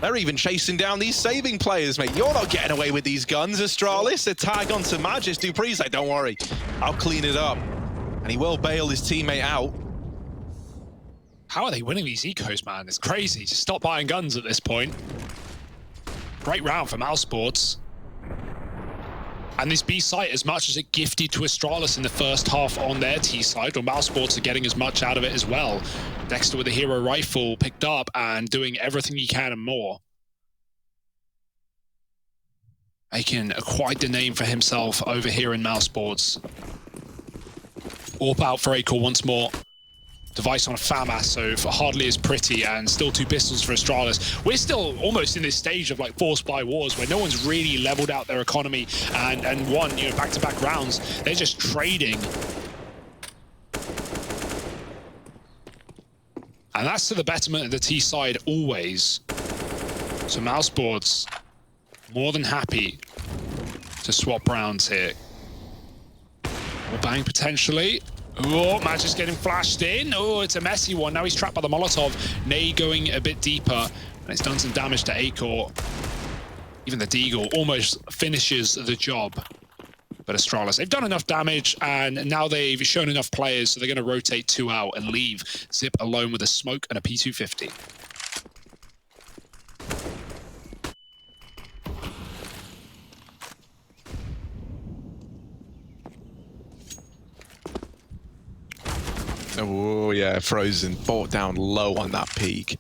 They're even chasing down these saving players, mate. You're not getting away with these guns, Astralis. A tag onto Magis. Dupree's like, don't worry, I'll clean it up. And he will bail his teammate out. How are they winning these ecos, man? It's crazy. Just stop buying guns at this point. Great round for mousesports. And this B site, as much as it gifted to Astralis in the first half on their T side, or mousesports are getting as much out of it as well. Dexter with a hero rifle picked up and doing everything he can and more. making quite the name for himself over here in mousesports. Warp out for Acor once more. Device on a FAMAS, so for hardly as pretty, and still 2 pistols for Astralis. We're still almost in this stage of like forced buy wars where no one's really leveled out their economy and won, you know, back-to-back rounds. They're just trading. And that's to the betterment of the T side always. So mousesports more than happy to swap rounds here. Or bang potentially. Oh, Match is getting flashed in. Oh, it's a messy one. Now he's trapped by the Molotov. Nay going a bit deeper, and it's done some damage to Acor. Even the Deagle almost finishes the job. But Astralis, they've done enough damage, and now they've shown enough players, so they're going to rotate 2 out and leave Zip alone with a smoke and a P250. Oh yeah, Frozen bought down low on that peak.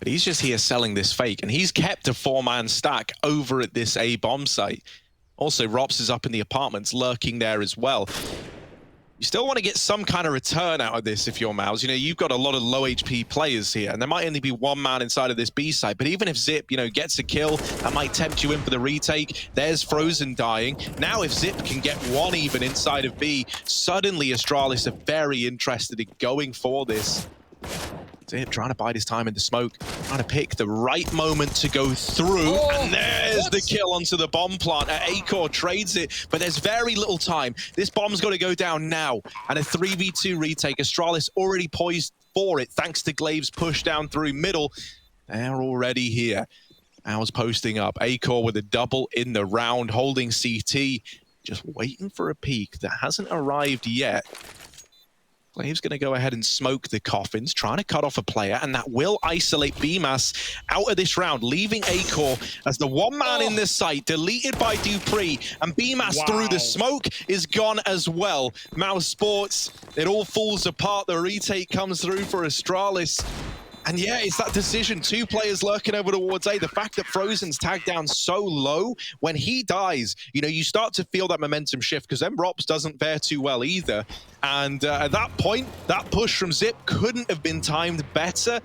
But he's just here selling this fake, and he's kept a 4-man stack over at this A bomb site. Also, Rops is up in the apartments, lurking there as well. You still want to get some kind of return out of this if you're Mouse. You know, you've got a lot of low HP players here, and there might only be 1 man inside of this B site. But even if Zip, you know, gets a kill, that might tempt you in for the retake. There's Frozen dying. Now, if Zip can get 1 even inside of B, suddenly Astralis are very interested in going for this. Zip trying to bide his time in the smoke, trying to pick the right moment to go through, and there's the kill onto the bomb plant. Acor trades it, but there's very little time. This bomb's got to go down now, and a 3v2 retake. Astralis already poised for it, thanks to Glaive's push down through middle. They're already here. Owls posting up. Acor with a double in the round, holding CT, just waiting for a peek that hasn't arrived yet. Glaive's going to go ahead and smoke the coffins, trying to cut off a player, and that will isolate BMAS out of this round, leaving Acor as the 1 man in this site, deleted by Dupree, and BMAS through the smoke is gone as well. mousesports, it all falls apart. The retake comes through for Astralis. And yeah, it's that decision. 2 players lurking over towards A. The fact that Frozen's tagged down so low, when he dies, you know, you start to feel that momentum shift, because then Rops doesn't fare too well either. And at that point, that push from Zip couldn't have been timed better.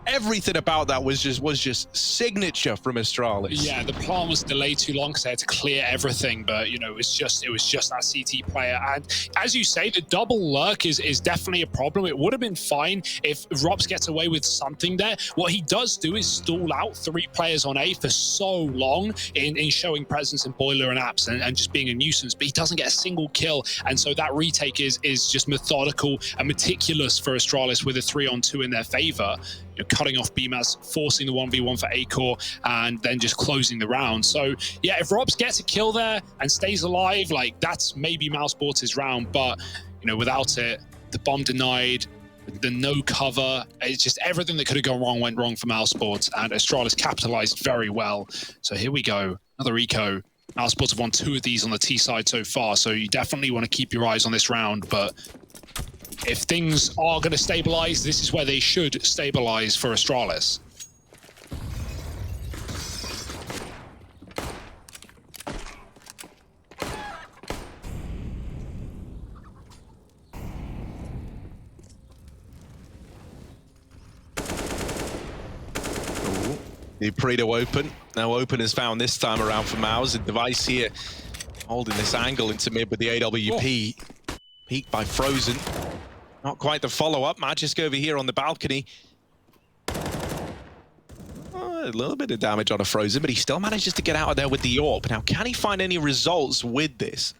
Everything about that was just signature from Astralis. Yeah, the plan was delayed too long because they had to clear everything, but you know, it was just that CT player. And as you say, the double lurk is definitely a problem. It would have been fine if Rops gets away with something there. What he does do is stall out 3 players on A for so long in showing presence in Boiler and Apps and just being a nuisance, but he doesn't get a single kill. And so that retake is just methodical and meticulous for Astralis with a 3-on-2 in their favor. You know, cutting off BMAS, forcing the 1v1 for Acor, and then just closing the round. So yeah, if Robs gets a kill there and stays alive, like that's maybe mousesports' round, but you know, without it, the bomb denied, the no cover, it's just everything that could have gone wrong went wrong for mousesports, and Astralis capitalized very well. So here we go, another eco. mousesports have won 2 of these on the T side so far, so you definitely want to keep your eyes on this round, but if things are going to stabilize, this is where they should stabilize for Astralis. The Predo open. Now open is found this time around for Mouse. A Device here holding this angle into mid with the AWP. Peaked by Frozen. Not quite the follow-up. Magisk over here on the balcony. A little bit of damage on a Frozen, but he still manages to get out of there with the AWP. Now, can he find any results with this?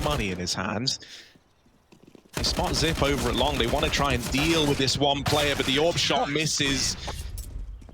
Money in his hands. They spot Zip over at long. They want to try and deal with this 1 player, but the AWP shot misses.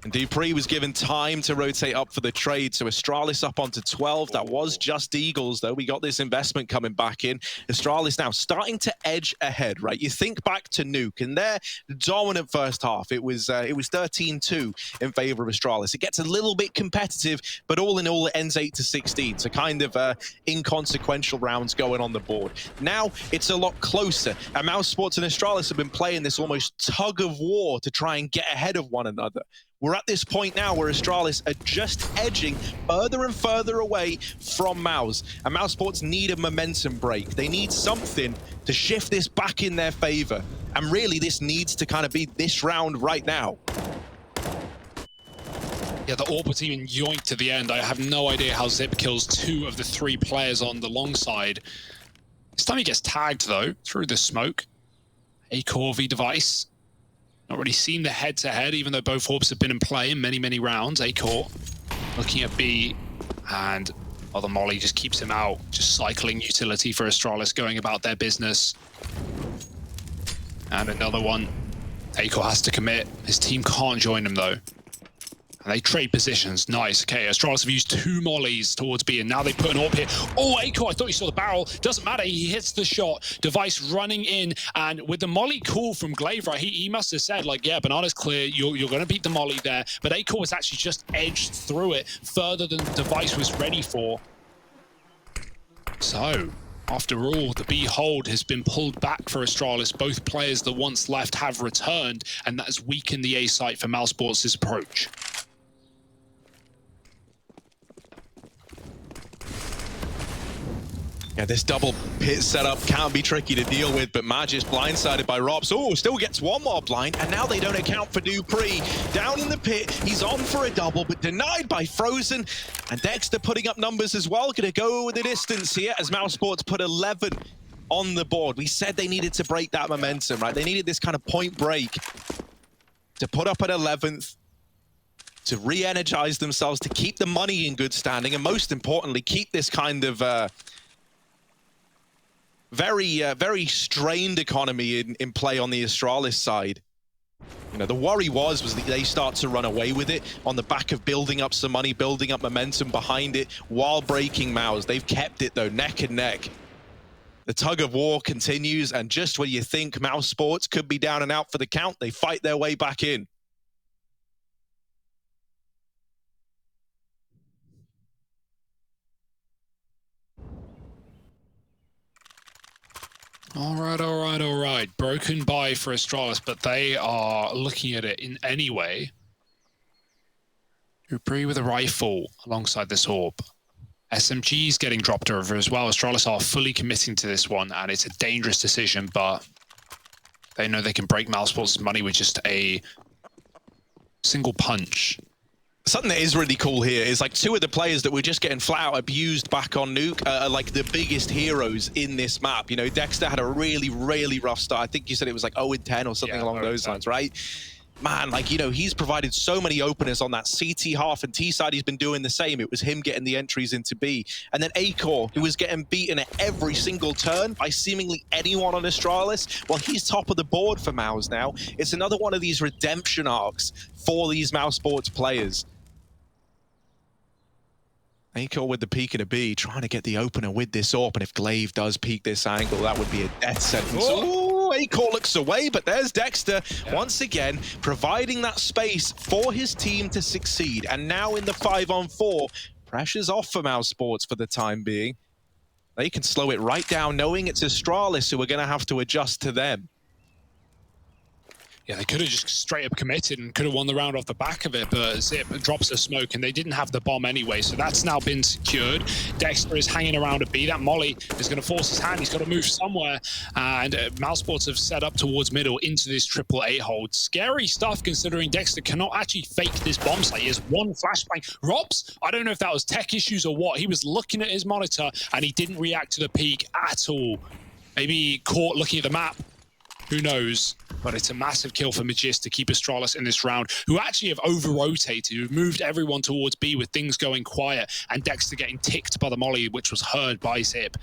And Dupree was given time to rotate up for the trade, so Astralis up onto 12. That was just Eagles, though. We got this investment coming back in. Astralis now starting to edge ahead, right? You think back to Nuke, and their dominant first half. It was 13-2 in favor of Astralis. It gets a little bit competitive, but all in all, it ends 8-16. So kind of inconsequential rounds going on the board. Now it's a lot closer, and mousesports and Astralis have been playing this almost tug of war to try and get ahead of one another. We're at this point now where Astralis are just edging further and further away from Mouse. And mousesports need a momentum break. They need something to shift this back in their favor. And really, this needs to kind of be this round right now. Yeah, the Orb team in yoink to the end. I have no idea how Zip kills 2 of the 3 players on the long side. This time he gets tagged, though, through the smoke. A core v Device. Not really seen the head-to-head, even though both Orbs have been in play in many, many rounds. A core looking at B, and the Molly just keeps him out. Just cycling utility for Astralis, going about their business. And another one. A core has to commit. His team can't join him, though. And they trade positions. Nice. Okay, Astralis have used 2 mollies towards B, and now they put an AWP here. Oh, Aiko, I thought you saw the barrel. Doesn't matter. He hits the shot. Device running in, and with the molly call from Glaive, right, he must have said, like, yeah, banana's clear. You're going to beat the molly there. But Aiko was actually just edged through it further than Device was ready for. So, after all, the B hold has been pulled back for Astralis. Both players that once left have returned, and that has weakened the A site for mousesports' approach. Yeah, this double pit setup can be tricky to deal with, but Magis blindsided by Robs. Oh, still gets one more blind, and now they don't account for Dupree. Down in the pit, he's on for a double, but denied by Frozen. And Dexter putting up numbers as well. Gonna go with the distance here as mousesports put 11 on the board. We said they needed to break that momentum, right? They needed this kind of point break to put up at 11th, to re-energize themselves, to keep the money in good standing, and most importantly, keep this kind of very strained economy in play on the Astralis side. You know, the worry was that they start to run away with it on the back of building up some money, building up momentum behind it while breaking Mouse. They've kept it, though, neck and neck. The tug of war continues, and just when you think mousesports could be down and out for the count, they fight their way back in. All right. Broken by for Astralis, but they are looking at it in any way. Dupree with a rifle alongside this AWP. SMG's getting dropped over as well. Astralis are fully committing to this one, and it's a dangerous decision, but they know they can break mousesports' money with just a single punch. Something that is really cool here is like 2 of the players that were just getting flat out abused back on Nuke are like the biggest heroes in this map. You know, Dexter had a really, really rough start. I think you said it was like 0-10 or something along those lines, right? Man, like, you know, he's provided so many openers on that CT half, and T side he's been doing the same. It was him getting the entries into B. And then A-Core, who was getting beaten at every single turn by seemingly anyone on Astralis. Well, he's top of the board for Mouse now. It's another one of these redemption arcs for these mousesports players. A-Core with the peak and a B, trying to get the opener with this AWP, and if Glaive does peak this angle, that would be a death sentence. Oh, A-Core looks away, but there's Dexter, once again, providing that space for his team to succeed. And now in the 5-on-4, pressure's off for mousesports for the time being. They can slow it right down, knowing it's Astralis who are going to have to adjust to them. Yeah, they could have just straight up committed and could have won the round off the back of it, but Zip drops the smoke, and they didn't have the bomb anyway, so that's now been secured. Dexter is hanging around a B. That molly is going to force his hand. He's got to move somewhere, and mousesports have set up towards middle into this triple A hold. Scary stuff, considering Dexter cannot actually fake this bomb site. He has one flashbang. Robs, I don't know if that was tech issues or what. He was looking at his monitor, and he didn't react to the peak at all. Maybe caught looking at the map. Who knows? But it's a massive kill for Magis to keep Astralis in this round, who actually have over-rotated, who've moved everyone towards B with things going quiet, and Dexter getting ticked by the molly, which was heard by Zip.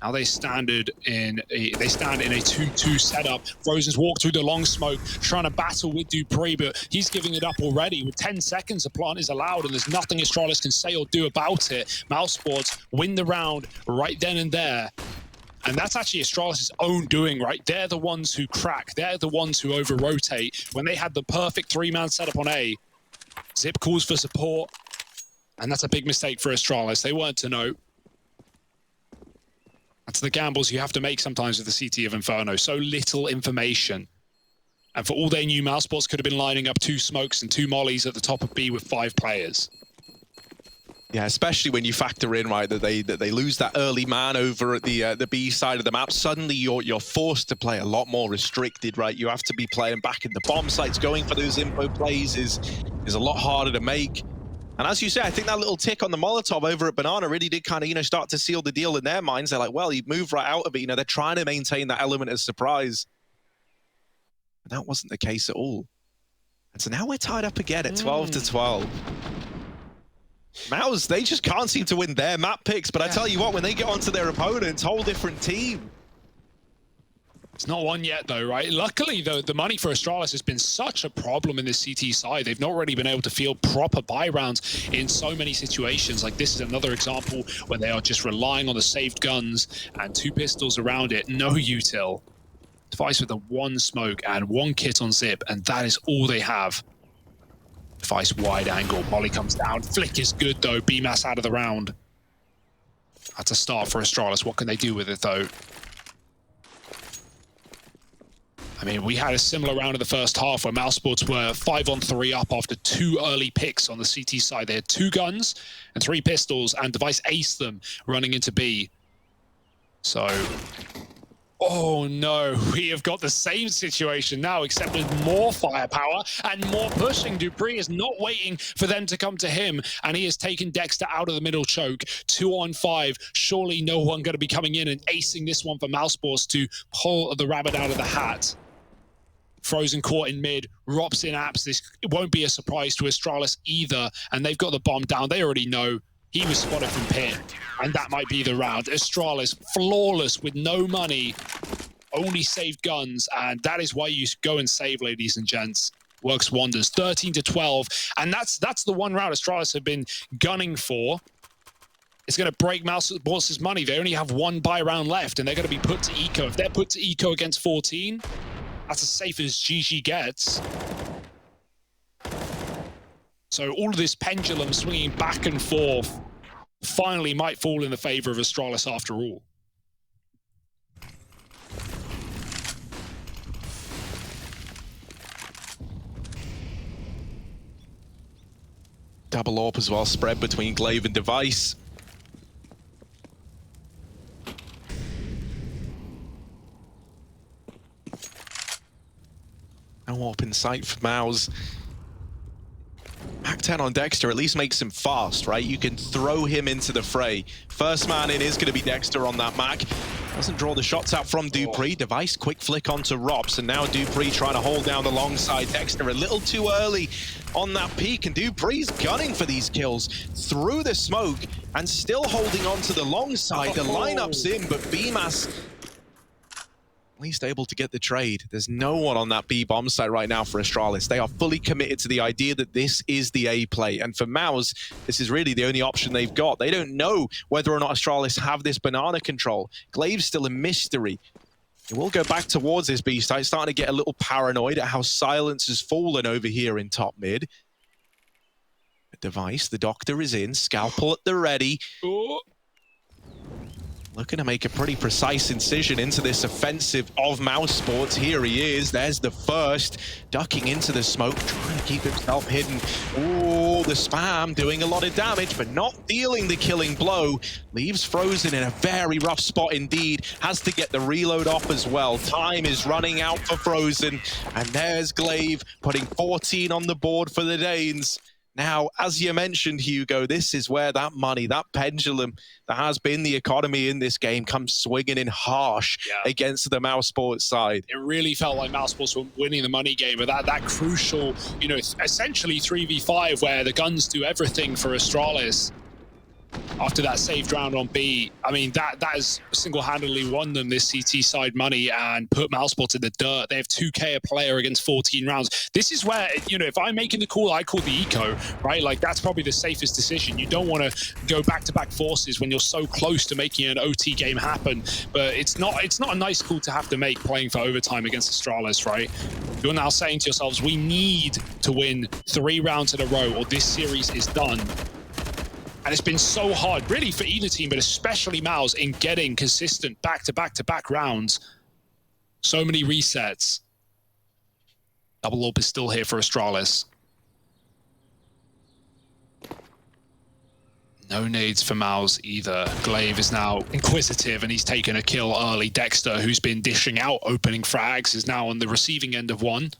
Now they stand in a 2-2 setup. Frozen's walked through the long smoke, trying to battle with Dupree, but he's giving it up already. With 10 seconds, a plant is allowed, and there's nothing Astralis can say or do about it. mousesports win the round right then and there. And that's actually Astralis' own doing, right? They're the ones who crack. They're the ones who over-rotate. When they had the perfect 3-man setup on A, Zip calls for support, and that's a big mistake for Astralis. They weren't to know. That's the gambles you have to make sometimes with the CT of Inferno. So little information. And for all they knew, mousesports could have been lining up 2 smokes and 2 mollies at the top of B with 5 players. Yeah, especially when you factor in, right, that they lose that early man over at the B side of the map. Suddenly you're forced to play a lot more restricted, right? You have to be playing back in the bomb sites. Going for those info plays is a lot harder to make. And as you say, I think that little tick on the Molotov over at Banana really did kind of, start to seal the deal in their minds. They're like, well, you moved right out of it. They're trying to maintain that element of surprise. But that wasn't the case at all. And so now we're tied up again at 12-12. Mouse, they just can't seem to win their map picks, but I tell you what, when they get onto their opponents, whole different team. It's not won yet though, right? Luckily, the money for Astralis has been such a problem in the CT side. They've not really been able to field proper buy rounds in so many situations. Like this is another example where they are just relying on the saved guns and 2 pistols around it, no util. Device with a 1 smoke and 1 kit on zip, and that is all they have. Device wide angle, Molly comes down. Flick is good though, BMAS out of the round. That's a start for Astralis. What can they do with it though? I mean, we had a similar round in the first half where mousesports were 5-on-3 up after 2 early picks on the CT side. They had 2 guns and 3 pistols, and Device aced them running into B. So, oh no, we have got the same situation now, except with more firepower and more pushing. Dupree is not waiting for them to come to him, and he has taken Dexter out of the middle choke. 2-on-5. Surely no one going to be coming in and acing this one for mousesports to pull the rabbit out of the hat. Frozen caught in mid, Rops in apps. This won't be a surprise to Astralis either, and they've got the bomb down. They already know he was spotted from pit, and that might be the round. Astralis flawless with no money, only saved guns, and that is why you go and save, ladies and gents. Works wonders. 13-12, and that's the one round Astralis have been gunning for. It's going to break mousesports' money. They only have 1 buy round left, and they're going to be put to eco. If they're put to eco against 14, that's as safe as GG gets. So all of this pendulum swinging back and forth finally might fall in the favor of Astralis after all. Double AWP as well, spread between Glaive and Device. No AWP in sight for Mouse. Mac 10 on Dexter at least makes him fast, right? You can throw him into the fray. First man in is going to be Dexter on that Mac. Doesn't draw the shots out from Dupree. Device, quick flick onto Rops, and now Dupree trying to hold down the long side. Dexter a little too early on that peak, and Dupree's gunning for these kills through the smoke and still holding on to the long side. The lineup's in, but BMAS at least able to get the trade. There's no one on that B bomb site right now for Astralis. They are fully committed to the idea that this is the A play. And for Mouse, this is really the only option they've got. They don't know whether or not Astralis have this banana control. Glaive's still a mystery. He will go back towards this B site, starting to get a little paranoid at how silence has fallen over here in top mid. Device, the doctor is in, scalpel at the ready. Ooh. Looking to make a pretty precise incision into this offensive of mousesports. Here he is. There's the first. Ducking into the smoke, trying to keep himself hidden. Oh, the spam doing a lot of damage, but not dealing the killing blow. Leaves Frozen in a very rough spot indeed. Has to get the reload off as well. Time is running out for Frozen. And there's Glaive putting 14 on the board for the Danes. Now, as you mentioned, Hugo, this is where that money, that pendulum that has been the economy in this game comes swinging in harsh against the mousesports side. It really felt like mousesports were winning the money game, but that crucial, essentially 3v5 where the guns do everything for Astralis. After that saved round on B, I mean, that has single-handedly won them this CT side money and put mousesports in the dirt. They have 2K a player against 14 rounds. This is where, if I'm making the call, I call the eco, right? Like, that's probably the safest decision. You don't want to go back-to-back forces when you're so close to making an OT game happen. But it's not a nice call to have to make playing for overtime against Astralis, right? You're now saying to yourselves, we need to win 3 rounds in a row or this series is done. And it's been so hard, really, for either team, but especially Mouse, in getting consistent back-to-back-to-back rounds. So many resets. Double orb is still here for Astralis. No nades for Mouse either. Glaive is now inquisitive and he's taken a kill early. Dexter, who's been dishing out opening frags, is now on the receiving end of one.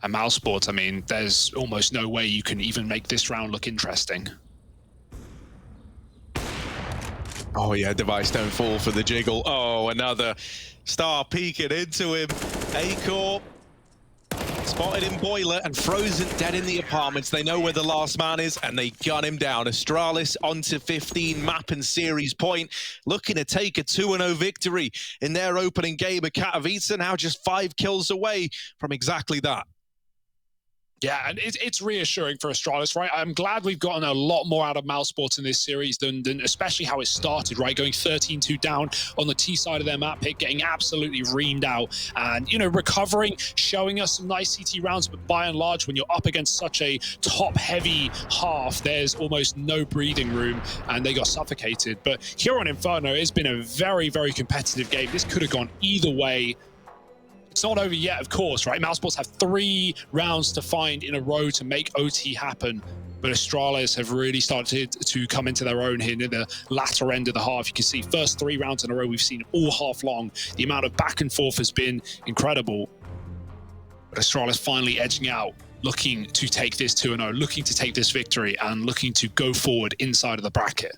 And mousesports, I mean, there's almost no way you can even make this round look interesting. Oh yeah, Device don't fall for the jiggle. Oh, another star peeking into him. Acor spotted in Boiler and Frozen dead in the apartments. They know where the last man is and they gun him down. Astralis onto 15 map and series point, looking to take a 2-0 victory in their opening game of Katowice, now just 5 kills away from exactly that. Yeah, and it's reassuring for Astralis, right? I'm glad we've gotten a lot more out of mousesports in this series than especially how it started, right? Going 13-2 down on the T side of their map pick, getting absolutely reamed out and, you know, recovering, showing us some nice CT rounds, but by and large, when you're up against such a top-heavy half, there's almost no breathing room and they got suffocated. But here on Inferno, it's been a very, very competitive game. This could have gone either way. It's not over yet, of course, right? mousesports have 3 rounds to find in a row to make OT happen, but Astralis have really started to come into their own here near the latter end of the half. You can see first 3 rounds in a row we've seen all half long. The amount of back and forth has been incredible. But Astralis finally edging out, looking to take this 2-0, looking to take this victory, and looking to go forward inside of the bracket.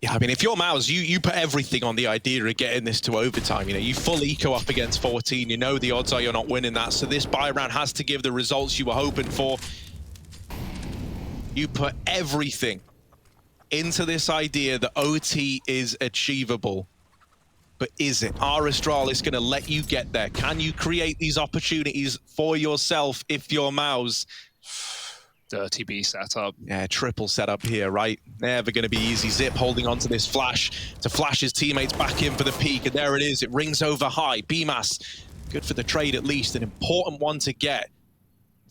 Yeah, I mean, if you're Mouse, you put everything on the idea of getting this to overtime. You know, you full eco up against 14. You know the odds are you're not winning that. So this buy round has to give the results you were hoping for. You put everything into this idea that OT is achievable. But is it? Are Astralis going to let you get there? Can you create these opportunities for yourself if you're Mouse? Dirty B setup. Yeah, triple setup here, right? Never going to be easy. Zip holding on to this flash to flash his teammates back in for the peak, and there it is. It rings over high. BMAS, good for the trade at least, an important one to get.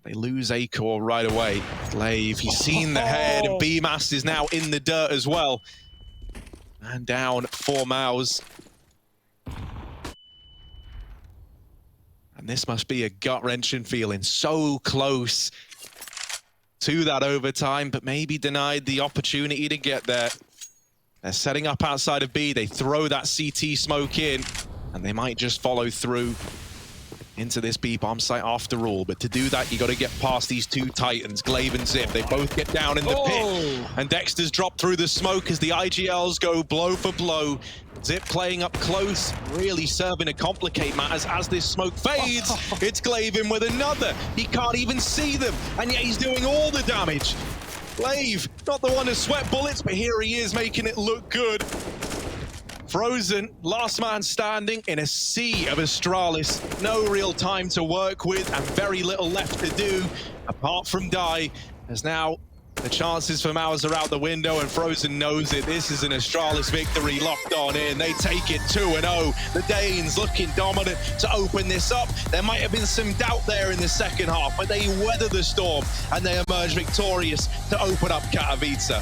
They lose Acor right away. Glaive, he's seen the head, and BMAS is now in the dirt as well. And down for Mouse. And this must be a gut-wrenching feeling. So close to that overtime, but maybe denied the opportunity to get there. They're setting up outside of B. They throw that CT smoke in, and they might just follow through into this B bomb site after all. But to do that, you got to get past these 2 Titans, Glaive and Zip. They both get down in the pit, and Dexter's dropped through the smoke as the IGLs go blow for blow. Zip playing up close, really serving to complicate matters as this smoke fades. It's Glaive in with another. He can't even see them, and yet he's doing all the damage. Glaive, not the one to sweat bullets, but here he is making it look good. Frozen, last man standing in a sea of Astralis. No real time to work with and very little left to do apart from die. As now the chances for Mouse are out the window and Frozen knows it. This is an Astralis victory locked on in. They take it 2-0. The Danes looking dominant to open this up. There might have been some doubt there in the second half, but they weather the storm and they emerge victorious to open up Katowice.